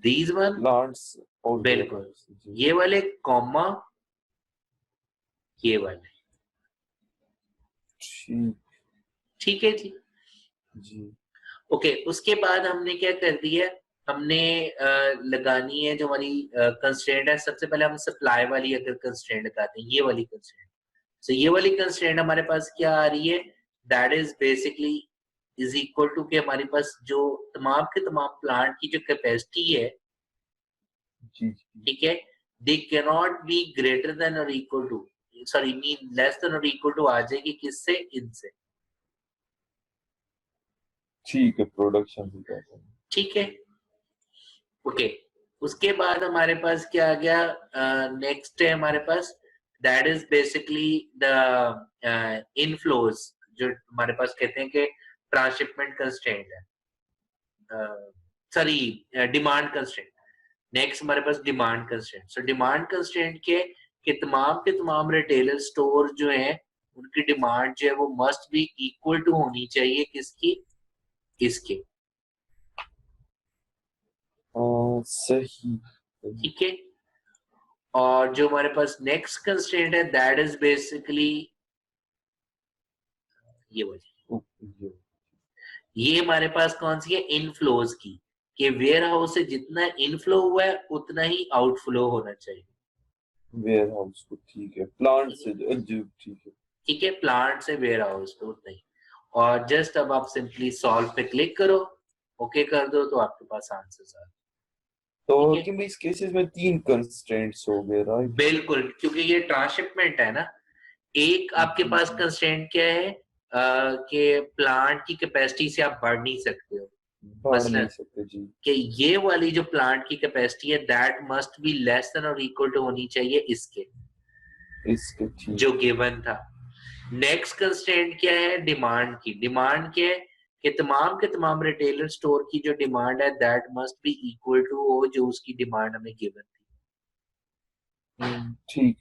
दीज वन, प्लांट्स और बिल्कुल जी ये वाले कॉमा ये वाले, ठीक ठीक है जी। जी ओके, उसके बाद हमने क्या कर दिया, हमने लगानी है जो हमारी कंस्ट्रेंट है। सबसे पहले हम सप्लाई वाली अगर कंस्ट्रेंट लगाते हैं, ये वाली कंस्ट्रेंट, सो ये वाली कंस्ट्रेंट हमारे पास क्या आ रही है, that is basically is equal to के हमारे पास जो तमाम के तमाम प्लांट की जो कैपेसिटी है, जी ठीक है, they can not be greater than और equal to, sorry mean less than और इक्वल टू आ जाएगी किससे, इनसे, ठीक है प्रोडक्शन भी करते हैं ठीक है। ओके, उसके बाद हमारे पास क्या आ गया, नेक्स्ट है हमारे पास, that is basically the inflows, जो हमारे पास कहते हैं कि ट्रांसशिपमेंट कंस्ट्रेंट है, सॉरी डिमांड कंस्ट्रेंट। नेक्स्ट हमारे पास demand constraint. So demand constraint के तमाम रिटेलर स्टोर जो है उनकी डिमांड जो है वो मस्ट बी इक्वल टू होनी चाहिए किसकी, इसके, सही ठीक है। और जो हमारे पास नेक्स्ट कंस्ट्रेंट है दैट इज बेसिकली ये वाली, ओके ये हमारे पास कौन सी है, इनफ्लोज की, कि वेयर हाउस से जितना इनफ्लो हुआ है उतना ही आउटफ्लो होना चाहिए, वेयर हाउस को ठीक है प्लांट से जी ठीक है ठीक है, प्लांट से वेयर हाउस पे उतना ही। और जस्ट अब आप सिंपली सॉल्व पे क्लिक करो, ओके कर दो, तो आपके पास आंसर आ, तो ठीक है। कि इस केसेस में 3 कंस्ट्रेंट्स हो गए राइट बिल्कुल, क्योंकि ये ट्रांसशिपमेंट है ना। एक आपके जी पास जी कंस्ट्रेंट क्या है, कि प्लांट की कैपेसिटी से आप बढ़ नहीं सकते हो, बढ़ नहीं मसलन सकते जी कि ये वाली जो प्लांट की कैपेसिटी है that must be less than और इक्वल टू होनी चाहिए इसके, इसके ठीक जो गिवन था। नेक्स्ट कंस्ट्रेंट क्या है, डिमांड की, डिमांड क्या है कि तमाम के तमाम रिटेलर स्टोर की जो डिमांड है that must be equal to वो जो उसकी डिमांड हमें गिवन थी। ठीक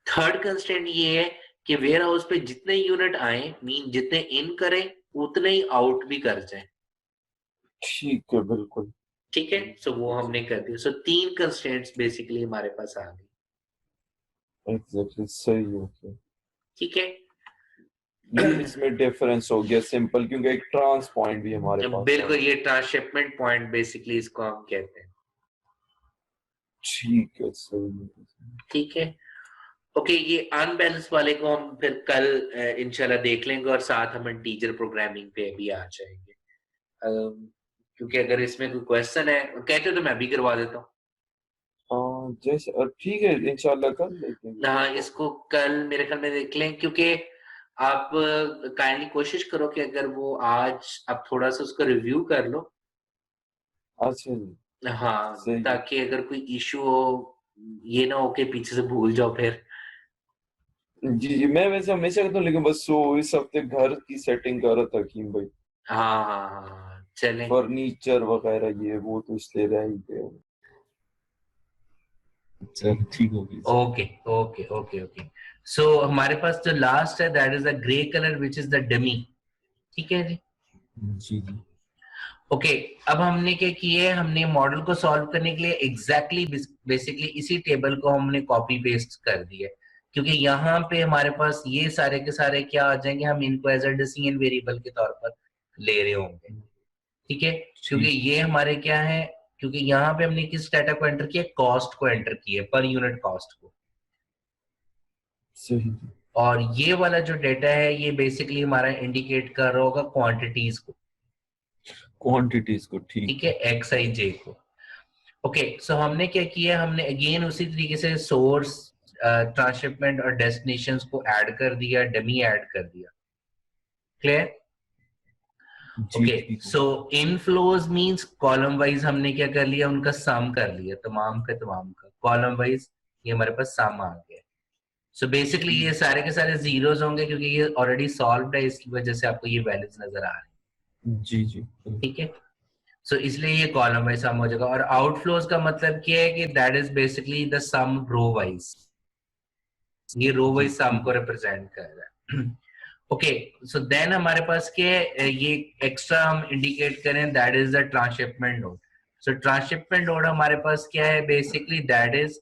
थर्ड कंस्ट्रेंट ये है कि वेयर हाउस पे जितने यूनिट आए मीन जितने इन करें उतने ही आउट भी कर जाए, ठीक है बिल्कुल ठीक है। सो वो जी हमने कर दिया। सो तीन कंस्ट्रेंट्स बेसिकली हमारे पास आ गई, एग्जैक्टली सही हो गया ठीक है। ये इसमें डिफरेंस हो गया सिंपल क्योंकि एक ट्रांस पॉइंट भी हमारे पास आ बिल्कुल, गया ये ट्रांसशिपमेंट पॉइंट बेसिकली इसको हम कहते हैं, ठीक है सही ठीक है। ओके, ये अनबैलेंस वाले को हम फिर कल इंशाल्लाह देख लेंगे, और साथ हम टीचर प्रोग्रामिंग पे भी आ जाएंगे। क्योंकि अगर इसमें कोई क्वेश्चन है कहते हो तो मैं भी करवा देता हूँ। जैसे ठीक है इंशाल्लाह कर लेंगे हाँ, इसको इसको कल मेरे ख्याल में देख लें, क्योंकि आप काइंडली कोशिश करो कि अगर वो आज आप थोड़ा सा उसको रिव्यू कर लो, अच्छा जी हाँ, सही है ताकि अगर कोई इश्यू हो, ये ना हो कि पीछे से भूल जाओ फिर। जी जी मैं वैसे हमेशा करता हूँ लेकिन बस वो इस हफ्ते घर की सेटिंग कर रहा था हकीम भाई हाँ हाँ हाँ हाँ, चलें, फर्नीचर वगैरह ये वो तो इसलिए रह ही गया चल ठीक होगी। Okay okay okay okay. So हमारे पास जो लास्ट है that is the grey colour which is the dummy. ठीक है जी। जी जी। ओके अब हमने क्या किया है, हमने मॉडल को सॉल्व करने के लिए एग्जैक्टली बेसिकली इसी टेबल को हमने कॉपी पेस्ट कर दिया, क्योंकि यहाँ पे हमारे पास ये सारे के सारे क्या आ जाएंगे, हम इनको एज अ डिसीजन वेरिएबल के तौर पर ले रहे होंगे। ठीक है, क्योंकि ये हमारे क्या है, क्योंकि यहाँ पे हमने किस डाटा को एंटर किया, कॉस्ट को एंटर किया, पर यूनिट कॉस्ट को। सही। और ये वाला जो डेटा है ये बेसिकली हमारा इंडिकेट कर रहा होगा क्वांटिटीज को, क्वांटिटीज को। ठीक है, एक्स आई जे को। ओके सो हमने क्या किया, हमने अगेन उसी तरीके से सोर्स, ट्रांसशिपमेंट और डेस्टिनेशंस को ऐड कर दिया, डमी ऐड कर दिया। Clear? Okay so inflows means column wise हमने क्या कर लिया, उनका सम कर लिया, तमाम का तमाम का कॉलम वाइज ये हमारे पास सम आ गया। सो बेसिकली ये सारे के सारे जीरोस होंगे क्योंकि ये ऑलरेडी सॉल्व्ड है, इसकी वजह से आपको ये वैल्यूज नजर आ रही है। जी जी। ठीक है, सो इसलिए ये कॉलम वाइज सम हो जाएगा। और आउटफ्लोज का मतलब क्या है कि that is basically the sum row wise, ये रो वाइज सम को रिप्रेजेंट कर रहा है। ओके सो देन हमारे पास क्या है, ये एक्स्ट्रा हम इंडिकेट करें that is the transshipment node. So transshipment node हमारे पास क्या है, basically that is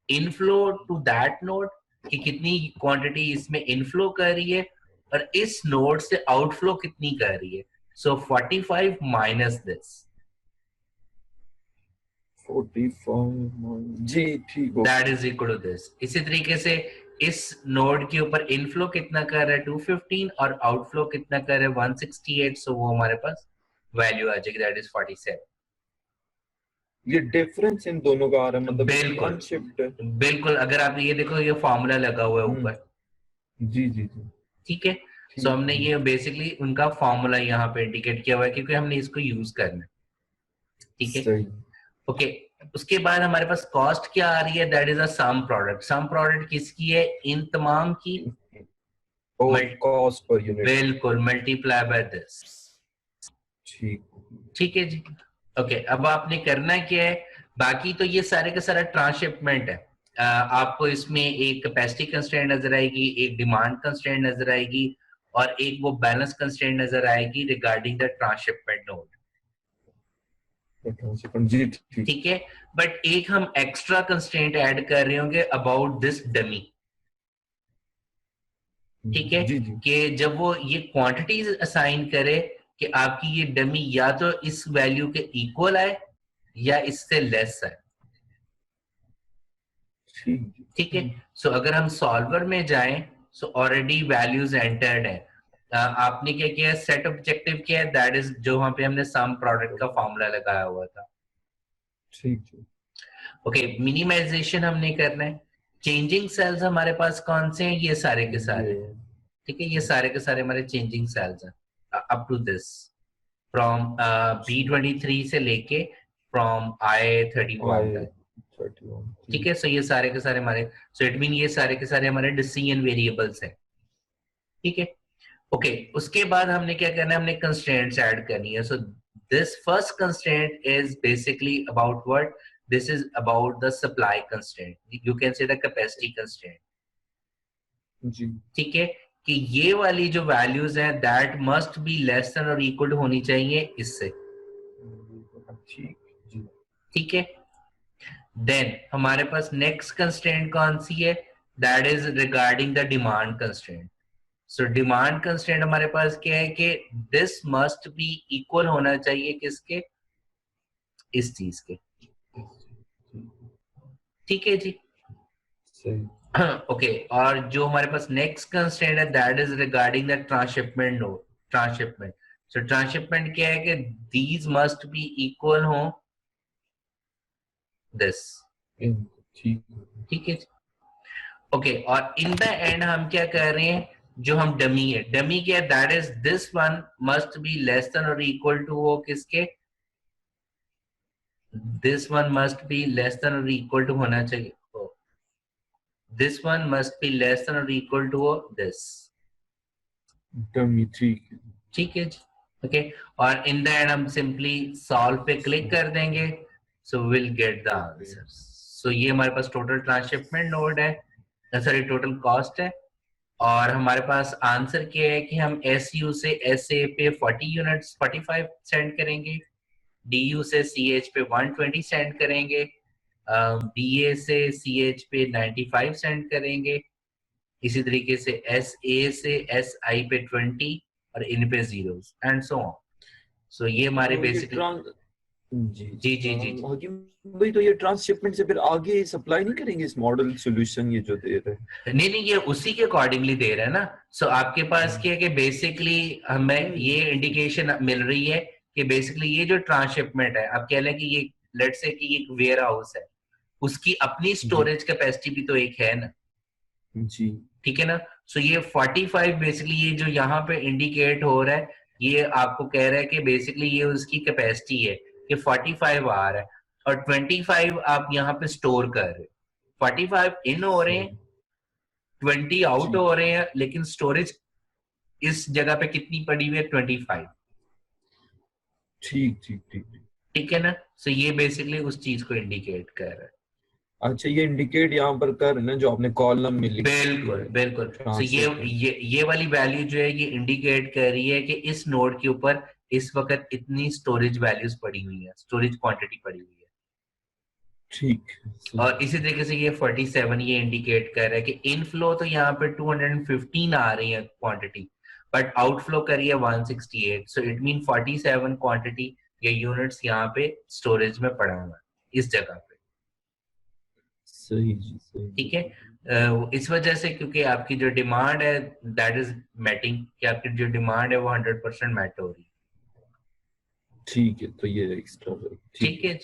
inflow to that node, कि कितनी क्वांटिटी इसमें इनफ्लो कर रही है और इस नोड से आउटफ्लो कितनी कर रही है। सो 45 माइनस दिस 45 जी ठीक हो, that is equal to this. इसी तरीके से इस नोड के ऊपर इनफ्लो कितना कर रहा है 215 और आउटफ्लो कितना कर रहा है 168, सो वो हमारे पास वैल्यू आ जाएगी दैट इज 47। ये डिफरेंस इन दोनों का आ रहा है, मतलब बिल्कुल अनशिफ्ट है। बिल्कुल, अगर आप ये देखो ये फॉर्मूला लगा हुआ है ऊपर। जी जी जी। ठीक है, सो हमने ये बेसिकली उनका फॉर्मूला यहाँ पे इंडिकेट किया हुआ है क्योंकि हमने इसको यूज करना है। ठीक है, ओके उसके बाद हमारे पास कॉस्ट क्या आ रही है, that is a sum product. Sum product किसकी है, इन तमाम की, कॉस्ट पर यूनिट। बिल्कुल मल्टीप्लाई बाय दिस। ठीक। ठीक है जी। ओके अब आपने करना क्या है, बाकी तो ये सारे का सारा ट्रांसशिपमेंट है। आपको इसमें एक कैपेसिटी कंस्ट्रेंट नजर आएगी, एक डिमांड कंस्ट्रेंट नजर आएगी और एक वो बैलेंस कंस्ट्रेंट नजर आएगी रिगार्डिंग द ट्रांसशिपमेंट नोड। जी ठीक है, बट एक हम एक्स्ट्रा कंस्ट्रेंट ऐड कर रहे होंगे अबाउट दिस डमी। ठीक है, कि जब वो ये क्वांटिटीज असाइन करे कि आपकी ये डमी या तो इस वैल्यू के इक्वल आए या इससे लेस आए। ठीक है, सो अगर हम सॉल्वर में जाएं सो ऑलरेडी वैल्यूज एंटर्ड है। आपने क्या किया, सेट ऑब्जेक्टिव किया, दैट इज जो वहां पे हमने सम प्रोडक्ट का फॉर्मूला लगाया हुआ था। ठीक। ओके मिनिमाइजेशन हमने करना है। चेंजिंग सेल्स हमारे पास कौन से हैं, ये सारे के सारे। ठीक है, ये सारे के सारे हमारे चेंजिंग सेल्स हैं up to this, from B23 से लेके फ्रॉम I31 तक। ठीक है, सो ये सारे के सारे हमारे, सो इट मीन ये सारे के सारे हमारे डिसीजन वेरिएबल्स हैं। ठीक है, ओके उसके बाद हमने क्या करना है, हमने कंस्ट्रेंट्स ऐड करनी है। So this first constraint is basically about what, this is about the supply constraint, you can say the capacity constraint. जी ठीक है, कि ये वाली जो वैल्यूज हैं that must be less than और इक्वल होनी चाहिए इससे। ठीक है, देन हमारे पास नेक्स्ट कंस्ट्रेंट कौन सी है, that is regarding the demand constraint. So demand constraint हमारे पास क्या है कि दिस मस्ट बी इक्वल होना चाहिए किसके, इस चीज के। ठीक है जी, ओके और जो हमारे पास नेक्स्ट कंस्ट्रेंट है that is regarding the transshipment node, transshipment. So transshipment क्या है कि दीज मस्ट बी इक्वल हो दिस। ठीक है, ओके और इन द एंड हम क्या कर रहे हैं, जो हम डमी है, डमी क्या है, that is this one must be less than और इक्वल टू हो किसके, this one must be less than और इक्वल टू होना चाहिए, this one must be less than और इक्वल टू दिस डमी। ठीक है जी, ओके और इन द एंड हम सिंपली सॉल्व पे क्लिक कर देंगे, so will get the answer. So ये हमारे पास टोटल ट्रांसशिपमेंट नोड है, सॉरी टोटल कॉस्ट है, और हमारे पास आंसर क्या है कि हम SU से SA पे 40 यूनिट्स 45 सेंड करेंगे, DU से CH पे 120 सेंड करेंगे, BA से CH पे 95 सेंड करेंगे, इसी तरीके से SA से SI पे 20 और इन पे जीरोस एंड सो ऑन। सो ये हमारे बेसिकली जी जी जी जी हकीम भाई, तो ये ट्रांसशिपमेंट से फिर आगे सप्लाई नहीं करेंगे इस मॉडल सॉल्यूशन ये जो दे रहे हैं? नहीं, ये उसी के अकॉर्डिंगली दे रहा है ना। सो आपके पास क्या है कि बेसिकली हमें ये इंडिकेशन मिल रही है कि बेसिकली ये जो ट्रांसशिपमेंट है, आप कह लें कि ये लेट्स से कि एक वेयर हाउस है, उसकी अपनी स्टोरेज कैपेसिटी भी तो एक है ना जी, ठीक है ना। सो ये 45 बेसिकली ये जो यहाँ पे इंडिकेट हो रहा है, ये आपको कह रहा है कि बेसिकली ये उसकी कैपेसिटी है कि 45 आ रहा है और 25 आप यहाँ पे स्टोर कर रहे हो। 45 इन हो रहे हैं, 20 आउट हो रहे हैं, लेकिन स्टोरेज इस जगह पे कितनी पड़ी हुई है? 25। ठीक ठीक ठीक ठीक है ना। सो ये बेसिकली उस चीज को इंडिकेट कर रहा है। अच्छा, ये इंडिकेट यहाँ पर कर रहे हैं ना जो आपने कॉलम में लिखा है। बिल्कुल बिल्कुल। सो ये वाली वैल्यू जो है ये इंडिकेट कर रही है कि इस नोड के ऊपर इस वक्त इतनी स्टोरेज वैल्यूज पड़ी हुई है, स्टोरेज क्वांटिटी पड़ी हुई है। ठीक। और इसी तरीके से ये 47 ये इंडिकेट कर रहा है कि इनफ्लो तो यहाँ पे 215 आ रही है क्वांटिटी, बट आउटफ्लो करी है 168। सो इट मीन 47 क्वांटिटी या यूनिट्स यहाँ पे स्टोरेज में पड़ा हुआ है इस जगह पे। सही जी, सही। ठीक है। इस वजह से क्योंकि आपकी जो डिमांड है दैट इज मैटिंग, कि आपकी जो डिमांड है वो 100% मैट हो रही है। ठीक है, तो ये एक्स्ट्रा ठीक है।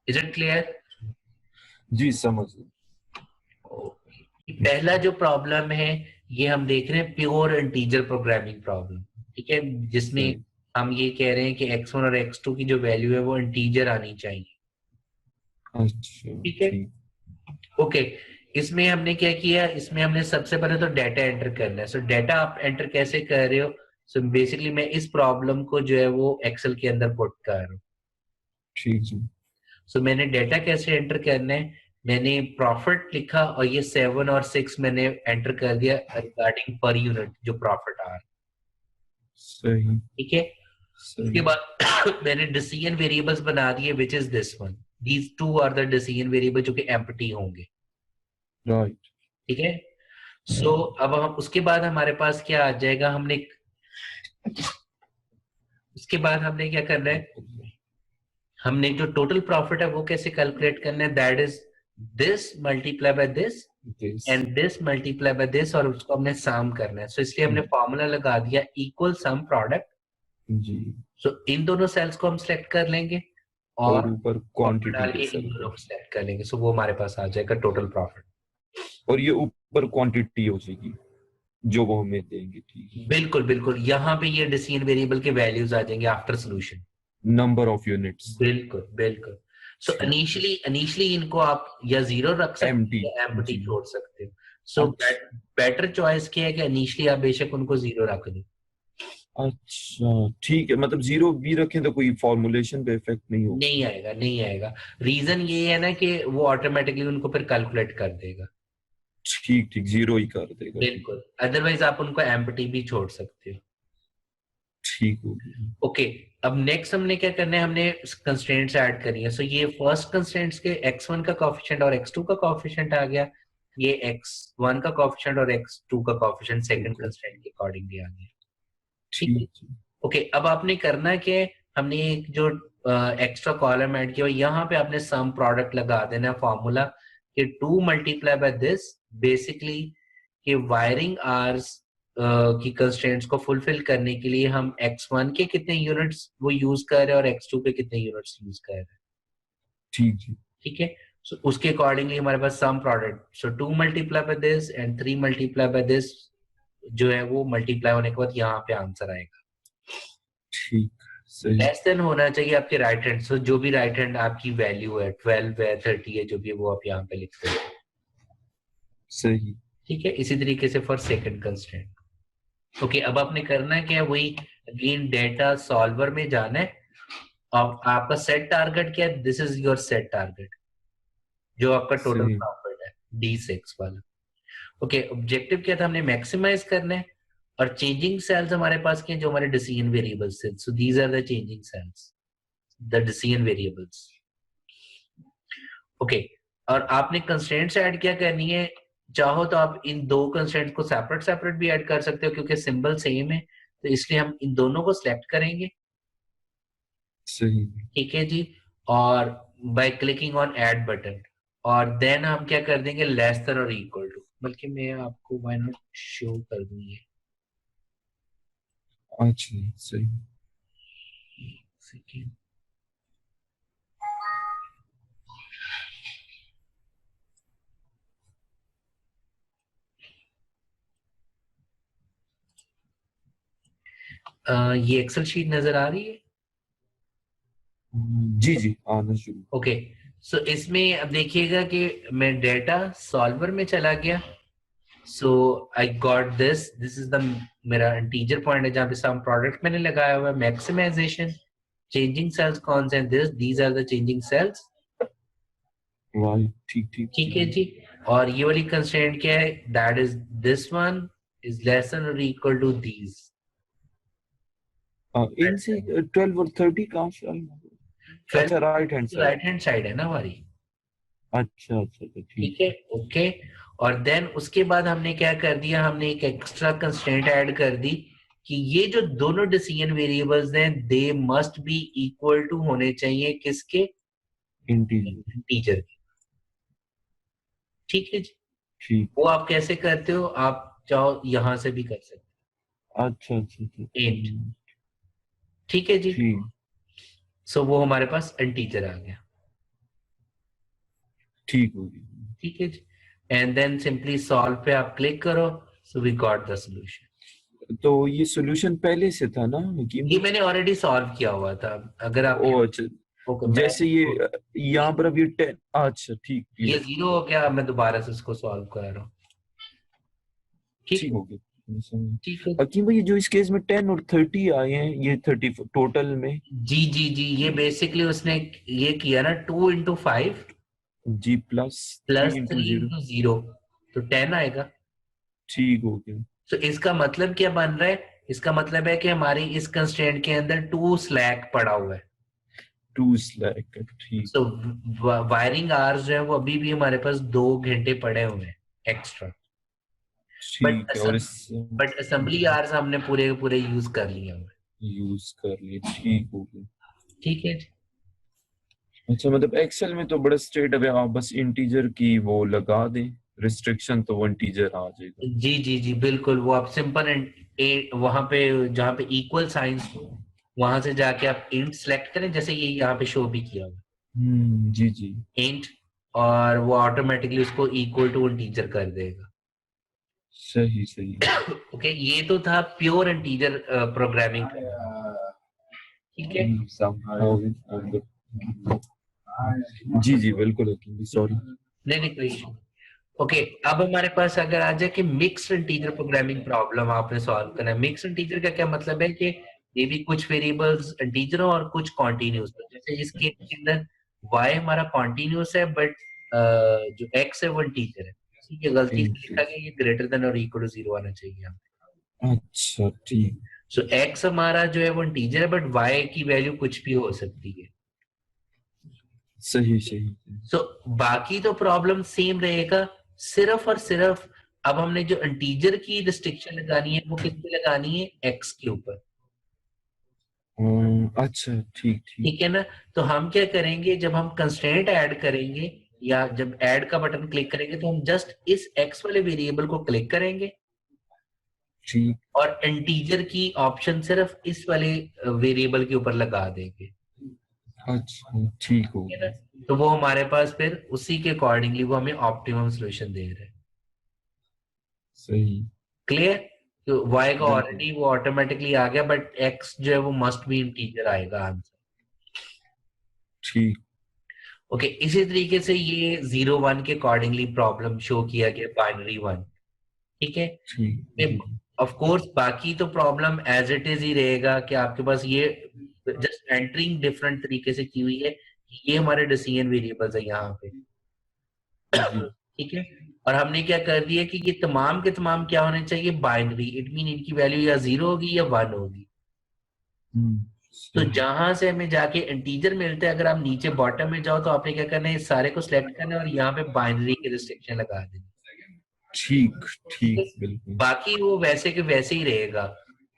Is it clear? जी, समझ। पहला जो प्रॉब्लम है ये हम देख रहे हैं प्योर इंटीजर प्रोग्रामिंग प्रॉब्लम, ठीक है, जिसमें हम ये कह रहे हैं कि x1 और x2 की जो वैल्यू है वो इंटीजर आनी चाहिए। अच्छा, ठीक है। ओके, इसमें हमने क्या किया, इसमें हमने सबसे पहले तो डाटा एंटर करना है। सो डाटा आप एंटर कैसे कर रहे हो? सो बेसिकली मैं इस प्रॉब्लम को जो है वो एक्सेल के अंदर पुट कर रहा हूँ। ठीक जी। सो मैंने डाटा कैसे एंटर करना है, मैंने प्रॉफिट लिखा और ये 7 और 6 मैंने एंटर कर दिया रिगार्डिंग पर यूनिट जो प्रॉफिट आ रहा है। सही। ठीक है। उसके बाद मैंने डिसीजन वेरिएबल्स बना दिए which is this one, these two are the decision variable जो कि एम्प्टी होंगे। राइट। ठीक है। सो अब हम उसके बाद हमारे पास क्या आ जाएगा, उसके बाद हमने क्या करना है, हमने जो टोटल प्रॉफिट है वो कैसे कैलकुलेट करना है, that is this multiply by this and this multiply by this, और उसको हमने सम करना है। सो इसलिए हमने फॉर्मूला लगा दिया इक्वल सम प्रोडक्ट जी। सो इन दोनों सेल्स को हम सिलेक्ट कर लेंगे और ऊपर क्वांटिटी इन दोनों को सिलेक्ट कर लेंगे। सो वो हमारे पास आ जाएगा टोटल प्रॉफिट, और ये ऊपर क्वांटिटी हो जाएगी जो वो हमें देंगे। ठीक, बिल्कुल बिल्कुल। यहाँ पे ये डिसीजन वेरिएबल के वैल्यूज आ जाएंगे after solution, number of units. बिल्कुल बिल्कुल। सो इनिशियली इनको आप या जीरो रख सकते हो या एम्प्टी छोड़ सकते हो। सो बेटर चॉइस क्या है कि इनिशियली आप बेशक उनको जीरो रख दो। अच्छा, ठीक है, मतलब जीरो भी रखें तो कोई फॉर्मुलेशन पे इफेक्ट नहीं होगा? नहीं आएगा। रीजन ये है ना कि वो ऑटोमेटिकली उनको फिर कैलकुलेट कर देगा। ठीक ठीक, जीरो ही कर देगा। बिल्कुल, अदरवाइज आप उनको एम्प्टी भी छोड़ सकते हो। ठीक हो गया। ओके, अब नेक्स्ट हमने क्या करना है, हमने कंस्ट्रेंट्स ऐड करनी है। सो ये फर्स्ट कंस्ट्रेंट्स के x1 का कोएफिशिएंट और x2 का कोएफिशिएंट आ गया, ये x1 का कोएफिशिएंट और x2 का कोएफिशिएंट सेकंड कंस्ट्रेंट के अकॉर्डिंगली आ गया। ठीक। ओके, अब आपने करना क्या है, हमने एक जो एक्स्ट्रा कॉलम ऐड किया यहाँ पे आपने सम प्रोडक्ट लगा देना फॉर्मूला कि 2 मल्टीप्लाई बाय दिस, बेसिकली कि वायरिंग आवर्स की कंस्ट्रेंट्स को फुलफिल करने के लिए हम x1 के कितने यूनिट्स वो यूज कर रहे हैं और x2 के कितने यूनिट्स यूज कर रहे हैं। ठीक ठीक है। सो उसके अकॉर्डिंगली हमारे पास sum product, so 2 multiply by this and 3 multiply by this जो है वो मल्टीप्लाई होने के बाद यहाँ पे आंसर आएगा। ठीक, लेस देन होना चाहिए आपके राइट हैंड। सो जो भी राइट हैंड आपकी वैल्यू है 12 है 30 है जो भी है वो आप यहाँ पे लिखते हैं। सही। ठीक है। इसी तरीके से फॉर सेकंड कंस्ट्रेंट। ओके, अब आपने करना क्या है, वही अगेन डेटा सॉल्वर में जाना है। अब आपका सेट टारगेट क्या है, this is your set target. जो आपका टोटल सही। प्रॉफिट है D6 वाला। ओके, ऑब्जेक्टिव क्या था, हमने मैक्सिमाइज करना है, और चेंजिंग सेल्स हमारे पास क्या है, जो हमारे डिसीजन वेरिएबल्स थे, so these are the changing cells, the decision variables. Okay, और आपने कंस्ट्रेंट्स ऐड क्या करनी है, चाहो तो आप इन दो कंस्ट्रेंट्स को सेपरेट सेपरेट भी ऐड कर सकते हो, क्योंकि सिंबल सेम है, तो इसलिए हम इन दोनों को सिलेक्ट करेंगे। सही। ठीक है जी, और by clicking on add button, और देन हम क्या कर देंगे, लेस देन और इक्वल टू, बल्कि मैं आपको व्हाई नॉट शो कर दूं ये। अच्छा सही। सेकंड, ये एक्सेल शीट नजर आ रही है? जी जी आना शुरू। ओके, सो इसमें अब देखिएगा कि मैं डेटा सॉल्वर में चला गया, so I got this is the मेरा इंटीजर पॉइंट है जहां पे सम प्रोडक्ट मैंने लगाया हुआ है, मैक्सिमाइजेशन, चेंजिंग सेल्स कौन से हैं, these are the changing cells. वाह ठीक ठीक। ठीक है जी, और ये वाली कंस्ट्रेंट क्या है, that is this one is less than और इक्वल टू दीज। इनसे 12 और 30 कहाँ से आई? अच्छा right hand side. Right hand side है ना हमारी। अच्छा अच्छा अच्छा ठीक। ठीक है, ओके, और देन उसके बाद हमने क्या कर दिया, हमने एक एक्स्ट्रा कंस्ट्रेंट ऐड कर दी कि ये जो दोनों डिसीजन वेरिएबल्स हैं, they must be equal to होने चाहिए किसके, इंटीजर। टीचर के। ठीक है जी, ठीक। वो आप कैसे करते हो, आप चाहो यहां से भी कर सकते अच्छा अच्छा अच्छा हो, इंट। ठीक है जी, ठीक सो वो हमारे पास इंटीजर आ गया। ठीक हो गया। ठीक है जी, एंड देन सिंपली सॉल्व पे आप क्लिक करो, so we got the solution. तो ये सॉल्यूशन पहले से था ना हकीम ये भाई? मैंने ऑलरेडी सॉल्व किया हुआ था, अगर आप ओ अच्छा। ओके, जैसे ये यहाँ पर अब ये 10। अच्छा ठीक ये क्लियर। 0 हो गया, अब मैं दोबारा से इसको सॉल्व कर रहा हूँ। ठीक ठीक है, हो गया। ठीक है हकीम भाई जो इस केस में 10 और 30 आए हैं, ये 30 टोटल में? जी जी जी, ये बेसिकली उसने ये किया ना, 2 into 5 जी प्लस 3 इंटू 0। +3 into 0, तो 10 आएगा। ठीक हो गया। तो इसका मतलब क्या बन रहा है, इसका मतलब है कि हमारी इस कंस्ट्रेंट के अंदर 2 स्लैक पड़ा हुआ है। 2 स्लैक ठीक। तो वायरिंग आवर्स जो है वो अभी भी हमारे पास 2 घंटे पड़े हुए हैं एक्स्ट्रा, ठीक है। और इस बट असेंबली आवर्स हमने पूरे के पूरे यूज कर लिए हुए। यूज कर लिए। ठीक हो गया। ठीक है जी, अच्छा मतलब एक्सेल में तो बड़ा स्ट्रेट है, आप बस इंटीजर की वो लगा दें रिस्ट्रिक्शन तो वो इंटीजर आ जाएगा। जी जी जी बिल्कुल, वो आप सिंपल वहां पे जहां पे इक्वल साइंस हो, वहां से जाके आप इंट सेलेक्ट करें, जैसे ये यहाँ पे शो भी किया हुआ जी जी। इंट, और वो ऑटोमेटिकली उसको इक्वल टू इंटीजर कर देगा। सही सही। ओके, ये तो था प्योर इंटीजर प्रोग्रामिंग। ठीक है, जी जी बिल्कुल सॉरी। नहीं नहीं कोई इशू। ओके, अब हमारे पास अगर आ जाए कि मिक्स्ड इंटीजर प्रोग्रामिंग प्रॉब्लम आपने सॉल्व करना है। मिक्स्ड इंटीजर का क्या मतलब है कि ये भी कुछ वेरिएबल्स इंटीजर हो और कुछ कॉन्टिन्यूस हो। जैसे इस केस के अंदर y हमारा कॉन्टिन्यूस है, बट जो x है वो इंटीजर है। ठीक है, गलती से लिखा गया, ये ग्रेटर देन और इक्वल टू 0 आना चाहिए यहाँ पे। अच्छा ठीक। सो x हमारा जो है वो इंटीजर है, बट y की वैल्यू कुछ भी हो सकती है। सही सही। सो बाकी तो प्रॉब्लम सेम रहेगा, सिर्फ और सिर्फ अब हमने जो इंटीजर की रिस्ट्रिक्शन लगानी है वो किस पे लगानी है, x के ऊपर। अच्छा ठीक ठीक। ठीक है ना, तो हम क्या करेंगे, जब हम कंस्ट्रेंट ऐड करेंगे या जब ऐड का बटन क्लिक करेंगे, तो हम जस्ट इस x वाले वेरिएबल को क्लिक करेंगे ठीक। और इंटीजर की ऑप्शन सिर्फ इस वाले वेरिएबल के ऊपर लगा देंगे। अच्छा ठीक हो ठीक है गया। ना, तो वो हमारे पास फिर उसी के अकॉर्डिंगली वो हमें ऑप्टिमम सोल्यूशन दे रहे हैं। सही। क्लियर, तो y का बिल्कुल ऑलरेडी वो ऑटोमेटिकली आ गया, बट x जो है वो मस्ट बी इंटीजर आएगा आंसर। ठीक। ओके, इसी तरीके से ये 0 1 के अकॉर्डिंगली प्रॉब्लम शो किया गया, बाइनरी 1। ठीक है, ठीक। ऑफ कोर्स बाकी तो प्रॉब्लम एज इट इज ही रहेगा कि आपके पास ये जस्ट एंटरिंग डिफरेंट तरीके से की हुई है कि ये हमारे डिसीजन वेरिएबल्स है यहाँ पे। जी ठीक है, और हमने क्या कर दिया कि ये तमाम के तमाम क्या होने चाहिए, बाइनरी, इट मीन इनकी वैल्यू या 0 होगी या 1 होगी। तो सही जहां से हमें जाके इंटीजर मिलते हैं, अगर आप नीचे बॉटम में जाओ तो आपने क्या करना है, इस सारे को सिलेक्ट करना है और यहाँ पे बाइनरी की रिस्ट्रिक्शन लगा देनी। ठीक ठीक है, ठीक बिल्कुल। बाकी वो वैसे के वैसे ही रहेगा,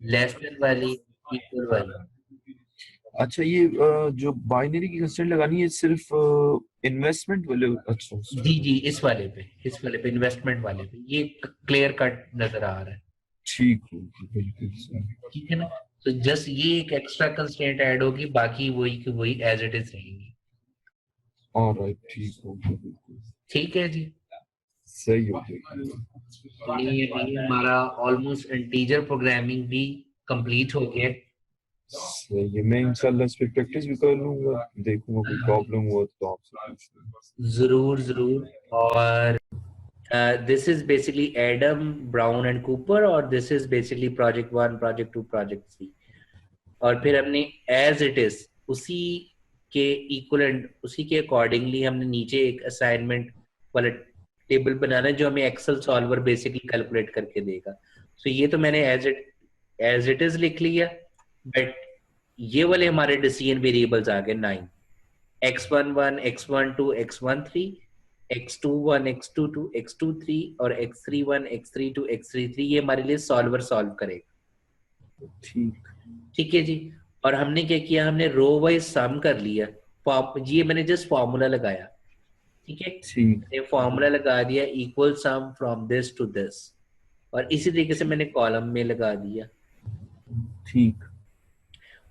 लेस देन वाली, इक्वल वाली। अच्छा ये जो बाइनरी की कंस्ट्रेंट लगानी है सिर्फ इन्वेस्टमेंट वाले, अच्छा जी जी, इस वाले पे इन्वेस्टमेंट वाले पे ये क्लियर कट नजर आ रहा है। ठीक होगी बिल्कुल सही। ठीक है ना, तो जस्ट ये एक एक्स्ट्रा कंस्ट्रेंट ऐड होगी, बाकी वही की वही एज इट इज रहेंगी। ऑलराइट ठीक होगी बिल्कुल ठीक है जी, सही हो गई। ये हमारा ऑलमोस्ट इंटीजर प्रोग्रामिंग भी कंप्लीट हो गया। सही है, मैं इंशाल्लाह इस पे प्रैक्टिस भी कर लूंगा, देखूंगा कोई प्रॉब्लम हुआ तो आपसे पूछ लूंगा। जरूर जरूर। और this is basically Adam Brown and Cooper, और this is basically project 1, project 2, project 3। और फिर हमने एज इट इज उसी के इक्वलेंट, उसी के अकॉर्डिंगली हमने नीचे एक असाइनमेंट वाला टेबल बनाना है जो हमें एक्सेल सॉल्वर बेसिकली कैलकुलेट करके देगा। सो ये तो मैंने एज इट इज लिख लिया, बट ये वाले हमारे डिसीजन वेरिएबल्स आ गए 9, x11, x12, x13, x21, x22, x23 और x31, x32, x33, ये हमारे लिए सॉल्वर सॉल्व करेगा। ठीक ठीक है जी। और हमने क्या किया, हमने रो वाइज सम कर लिया, ये मैंने जस्ट फॉर्मूला लगाया। ठीक है, ठीक मैंने फॉर्मूला लगा दिया, equal sum from this to this, और इसी तरीके से मैंने कॉलम में लगा दिया। ठीक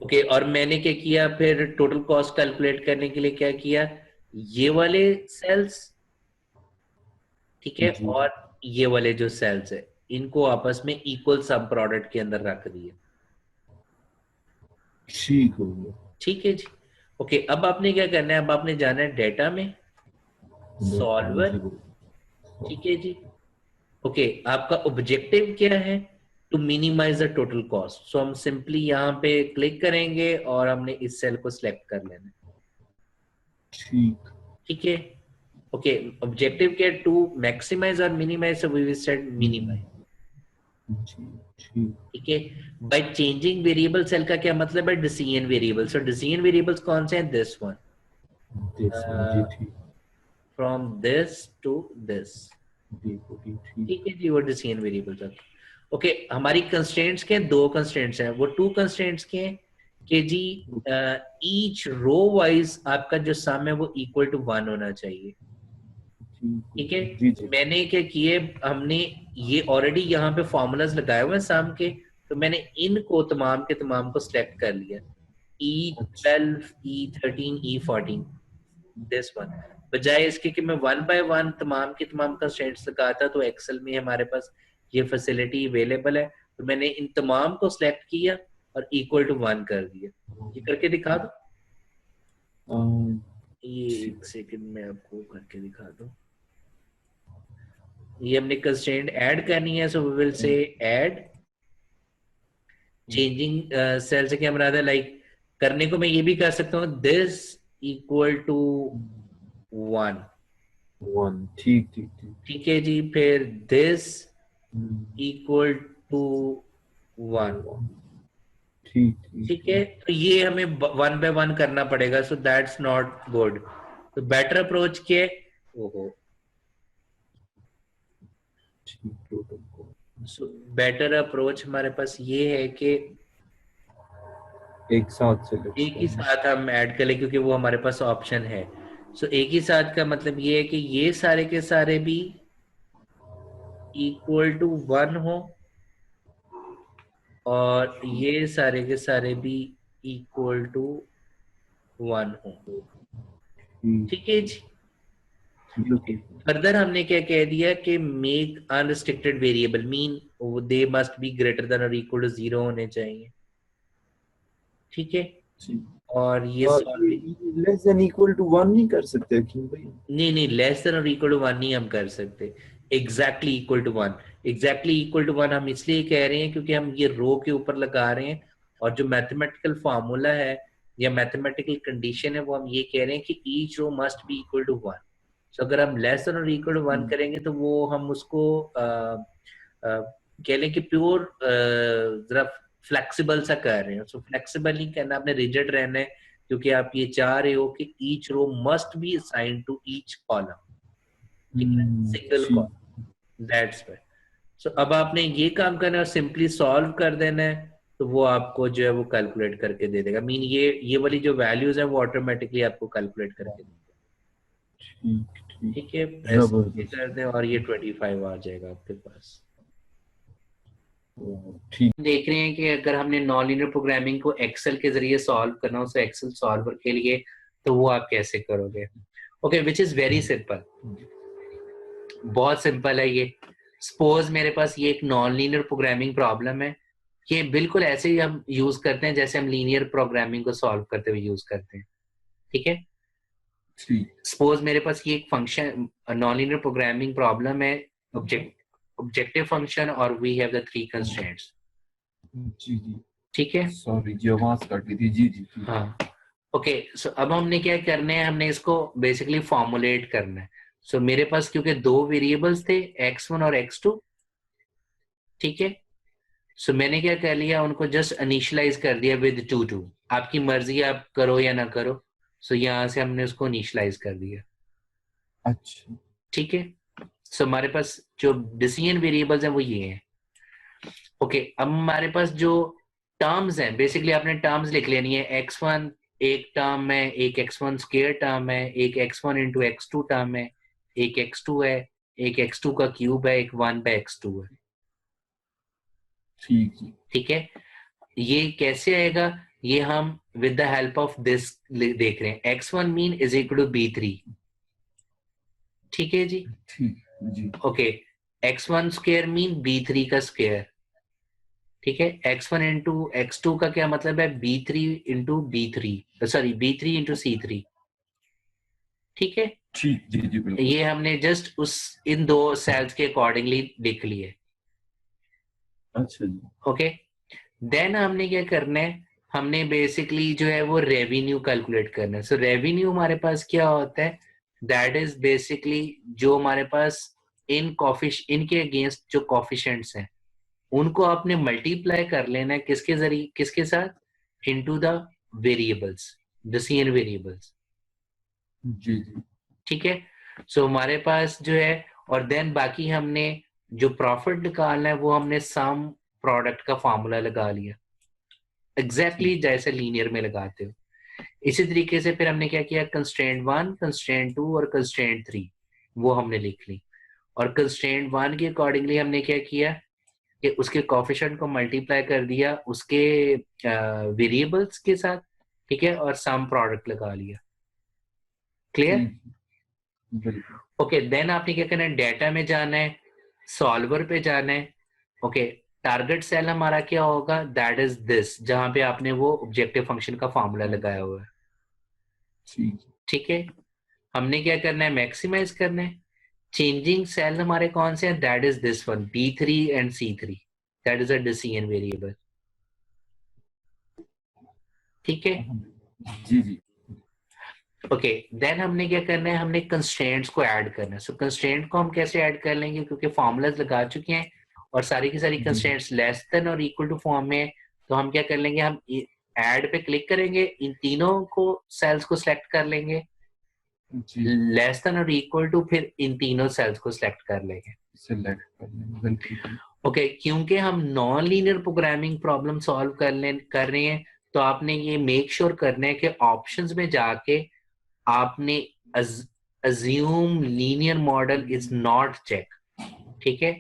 ओके, और मैंने क्या किया फिर टोटल कॉस्ट कैलकुलेट करने के लिए क्या किया, ये वाले सेल्स, ठीक है, जी और ये वाले जो सेल्स है इनको आपस में इक्वल सम प्रोडक्ट के अंदर रख दिए। ठीक हो गया। ठीक है जी। ओके, अब आपने क्या करना है, अब आपने जाना है डेटा में, सॉल्वर। ठीक है जी। ओके, आपका ऑब्जेक्टिव क्या है, to minimize the total cost. So हम सिंपली यहाँ पे क्लिक करेंगे और हमने इस सेल को सिलेक्ट कर लेना है। ठीक ठीक है, ओके, ऑब्जेक्टिव क्या, टू मैक्सिमाइज और minimize, so we will set minimize. जी ठीक ठीक है, बाय चेंजिंग वेरिएबल सेल का क्या मतलब है, decision variable. So decision variables कौन से हैं, दिस वन, दिस जी ठीक फ्रॉम दिस टू दिस। ठीक ठीक है जी, वो डिसीजन वेरिएबल्स हैं। ओके, हमारी कंस्ट्रेंट्स के दो कंस्ट्रेंट्स हैं, वो टू कंस्ट्रेंट्स के हैं कि जी ईच रो वाइज आपका जो सम है वो इक्वल टू 1 होना चाहिए। ठीक है, जी जी मैंने क्या किए, हमने ये ऑलरेडी यहाँ पे फॉर्मूलाज लगाए हुए हैं सम के, तो मैंने इनको तमाम के तमाम को सिलेक्ट कर लिया, अच्छा E12, E13, E14, this one. बजाय इसके कि मैं वन बाय वन तमाम के तमाम कंस्ट्रेंट्स लगाता, तो एक्सेल में हमारे पास ये फैसिलिटी अवेलेबल है, तो मैंने इन तमाम को सिलेक्ट किया और इक्वल टू 1 कर दिया। ये करके दिखा दो, ये ठीक एक सेकंड में आपको करके दिखा दो। ये हमने कंस्ट्रेंट ऐड करनी है, so we will say add changing cell से क्या मराद है, लाइक करने को मैं ये भी कर सकता हूँ, दिस इक्वल टू 1। वन ठीक ठीक ठीक ठीक है जी, फिर दिस इक्वल टू 1। ठीक ठीक ठीक है, तो ये हमें 1 बाय 1 करना पड़ेगा, सो दैट्स नॉट गुड। तो बेटर अप्रोच क्या है, ओहो, ठीक टोटल को सो बेटर अप्रोच हमारे पास ये है कि एक साथ सेलेक्ट एक ही करना। साथ हम ऐड कर ले, क्योंकि वो हमारे पास ऑप्शन है। सो एक ही साथ का मतलब ये है कि ये सारे के सारे भी इक्वल टू 1 हो, और ये सारे के सारे भी इक्वल टू 1 हो। ठीक है जी। बिल्कुल फर्दर हमने क्या कह दिया कि make unrestricted variable, mean they must be greater than और इक्वल टू 0 होने चाहिए। ठीक है, और ये less than equal to one नहीं कर सकते क्यों भाई? नहीं नहीं, लेस देन और इक्वल टू 1 नहीं हम कर सकते, exactly equal to 1। Exactly equal to 1 हम इसलिए कह रहे हैं क्योंकि हम ये रो के ऊपर लगा रहे हैं, और जो मैथमेटिकल फार्मूला है या मैथमेटिकल कंडीशन है वो हम ये कह रहे हैं कि each row must be equal to 1। So अगर हम लेस देन और इक्वल टू 1 करेंगे तो वो हम उसको कह लें कि प्योर जरा फ्लेक्सिबल सा कर रहे हैं। सो फ्लेक्सिबल नहीं करना, आपने रिजिड रहना है, क्योंकि आप ये चाह रहे हो कि each row must be assigned to each column, ठीक है, single column, that's why. So अब आपने ये काम करना है और सिंपली सॉल्व कर देना है, तो वो आपको जो है वो कैलकुलेट करके दे देगा। मीन ये वाली जो वैल्यूज है वो ऑटोमेटिकली आपको कैलकुलेट करके देगा। ठीक है, ऐसे कर दें और ये 25 आ जाएगा आपके पास। ठीक, देख रहे हैं कि अगर हमने नॉन लीनियर प्रोग्रामिंग को एक्सेल के जरिए सॉल्व करना हो, तो एक्सेल सॉल्वर के लिए तो वो आप कैसे करोगे? Okay, which is very simple, बहुत सिंपल है ये। सपोज मेरे पास ये एक नॉन लीनियर प्रोग्रामिंग प्रॉब्लम है, ये बिल्कुल ऐसे ही हम यूज करते हैं जैसे हम लीनियर प्रोग्रामिंग को सॉल्व करते हुए यूज करते हैं, ठीक है। सपोज मेरे पास ये एक function non linear programming problem है, ऑब्जेक्टिव फंक्शन, और वी हैव द 3 कंस्ट्रेंट्स। जी जी, ठीक है, सॉरी जी आवाज कट गई थी। जी जी, हाँ ओके। सो अब हमने क्या करना है, हमने इसको बेसिकली फॉर्मुलेट करना है। सो मेरे पास क्योंकि 2 वेरिएबल्स थे x1 और x2, ठीक है। सो मैंने क्या कर लिया, उनको जस्ट इनिशियलाइज कर दिया विद 2 आपकी मर्जी आप करो या ना करो। सो यहाँ से हमने उसको इनिशियलाइज कर दिया। अच्छा, ठीक है। सो हमारे पास जो डिसीजन वेरिएबल्स हैं वो ये हैं। ओके, अब हमारे पास जो टर्म्स हैं, बेसिकली आपने टर्म्स लिख लेनी है। x1 एक टर्म है, एक x1 स्क्वायर टर्म है, एक x1 इंटू x2 टर्म है, एक x2 है, एक x2 का क्यूब है, एक 1/x2 है। ठीक है, ये कैसे आएगा, ये हम with the help of this देख रहे हैं। x1 mean is equal to b3। ठीक है जी, ठीक जी। Okay, x1 square mean b3 का स्क्वायर। ठीक है, x1 इंटू x2 का क्या मतलब है, b3 into b3, sorry b3 into c3। ठीक है, ठीक जी जी बिल्कुल। ये हमने जस्ट उस इन 2 सेल्स के अकॉर्डिंगली लिख लिए। अच्छा जी, ओके, देन हमने क्या करना है, हमने बेसिकली जो है वो रेवेन्यू कैलकुलेट करना है। सो रेवेन्यू हमारे पास क्या होता है, दैट इज बेसिकली जो हमारे पास इनके अगेंस्ट जो कॉफिशिएंट्स हैं उनको आपने मल्टीप्लाई कर लेना है, किसके जरिए, किसके साथ, into the variables, decision variables. जी जी, ठीक है। सो हमारे पास जो है, और देन बाकी हमने जो प्रॉफिट निकालना है वो हमने सम प्रोडक्ट का फॉर्मूला लगा लिया, एग्जैक्टली जैसे लीनियर में लगाते हो। इसी तरीके से फिर हमने क्या किया, कंस्ट्रेंट 1, कंस्ट्रेंट 2 और कंस्ट्रेंट 3 वो हमने लिख ली। और कंस्ट्रेंट 1 के अकॉर्डिंगली हमने क्या किया कि उसके कोफिशिएंट को मल्टीप्लाई कर दिया उसके वेरिएबल्स के साथ, ठीक है, और सम प्रोडक्ट लगा लिया। क्लियर? ओके, देन आपने क्या करना है, डेटा में जाना है, सॉल्वर पे जाना है। ओके, टारगेट सेल हमारा क्या होगा, दैट इज दिस, जहां पे आपने वो ऑब्जेक्टिव फंक्शन का फॉर्मूला लगाया हुआ है। ठीक है, हमने क्या करना है, मैक्सिमाइज करना है। चेंजिंग सेल हमारे कौन से हैं, that is this one, B3 and C3, that is a decision variable. ठीक है जी जी, ओके, देन हमने क्या करना है, हमने कंस्ट्रेंट्स को ऐड करना है। सो कंस्ट्रेंट को हम कैसे ऐड कर लेंगे, क्योंकि फॉर्मूलाज लगा चुके हैं और सारी की सारी कंस्ट्रेंट्स लेस देन और इक्वल टू फॉर्म में है। तो हम क्या कर लेंगे, हम ऐड पे क्लिक करेंगे, इन तीनों को सेल्स को सिलेक्ट कर लेंगे, लेस देन और इक्वल टू, फिर इन तीनों सेल्स को सिलेक्ट कर लेंगे, सिलेक्ट कर लेंगे। ओके, क्योंकि हम non linear programming problem solve कर रहे हैं, तो आपने ये मेक श्योर करना है कि ऑप्शंस में जाके आपने assume linear model is not check। ठीक है,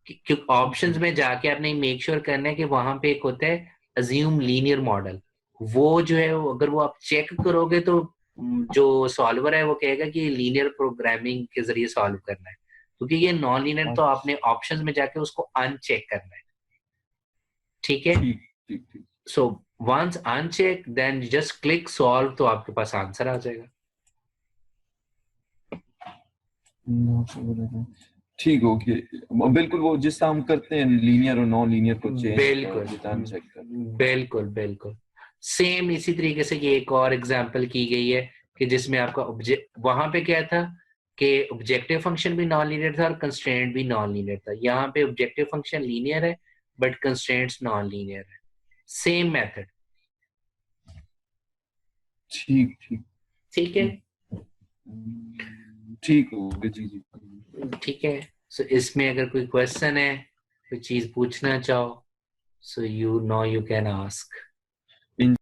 क्योंकि ऑप्शंस में जाके आपने मेक श्योर करना है कि वहां पे एक होता है assume linear model, वो जो है अगर वो आप चेक करोगे तो जो सॉल्वर है वो कहेगा कि लीनियर प्रोग्रामिंग के जरिए सॉल्व करना है, क्योंकि ये नॉन लीनियर तो आपने ऑप्शंस में जाके उसको अनचेक करना है। ठीक है, so once uncheck then just click solve, तो आपके पास आंसर आ जाएगा। ठीक, ओके, बिल्कुल वो जिससे हम करते हैं लीनियर और नॉन लीनियर को चेंज बिल्कुल बिल्कुल बिल्कुल। सेम इसी तरीके से ये एक और एग्जांपल की गई है कि जिसमें आपका वहां पे क्या था कि ऑब्जेक्टिव फंक्शन भी नॉन लीनियर था और कंस्ट्रेंट भी नॉन लीनियर था। यहाँ पे ऑब्जेक्टिव फंक्शन लीनियर है बट कंस्ट्रेंट्स नॉन लीनियर है। Same method. ठीक ठीक ठीक है, ठीक हो गया जी जी। ठीक है। सो इसमें अगर कोई क्वेश्चन है, कोई चीज पूछना चाहो, so you know you can ask.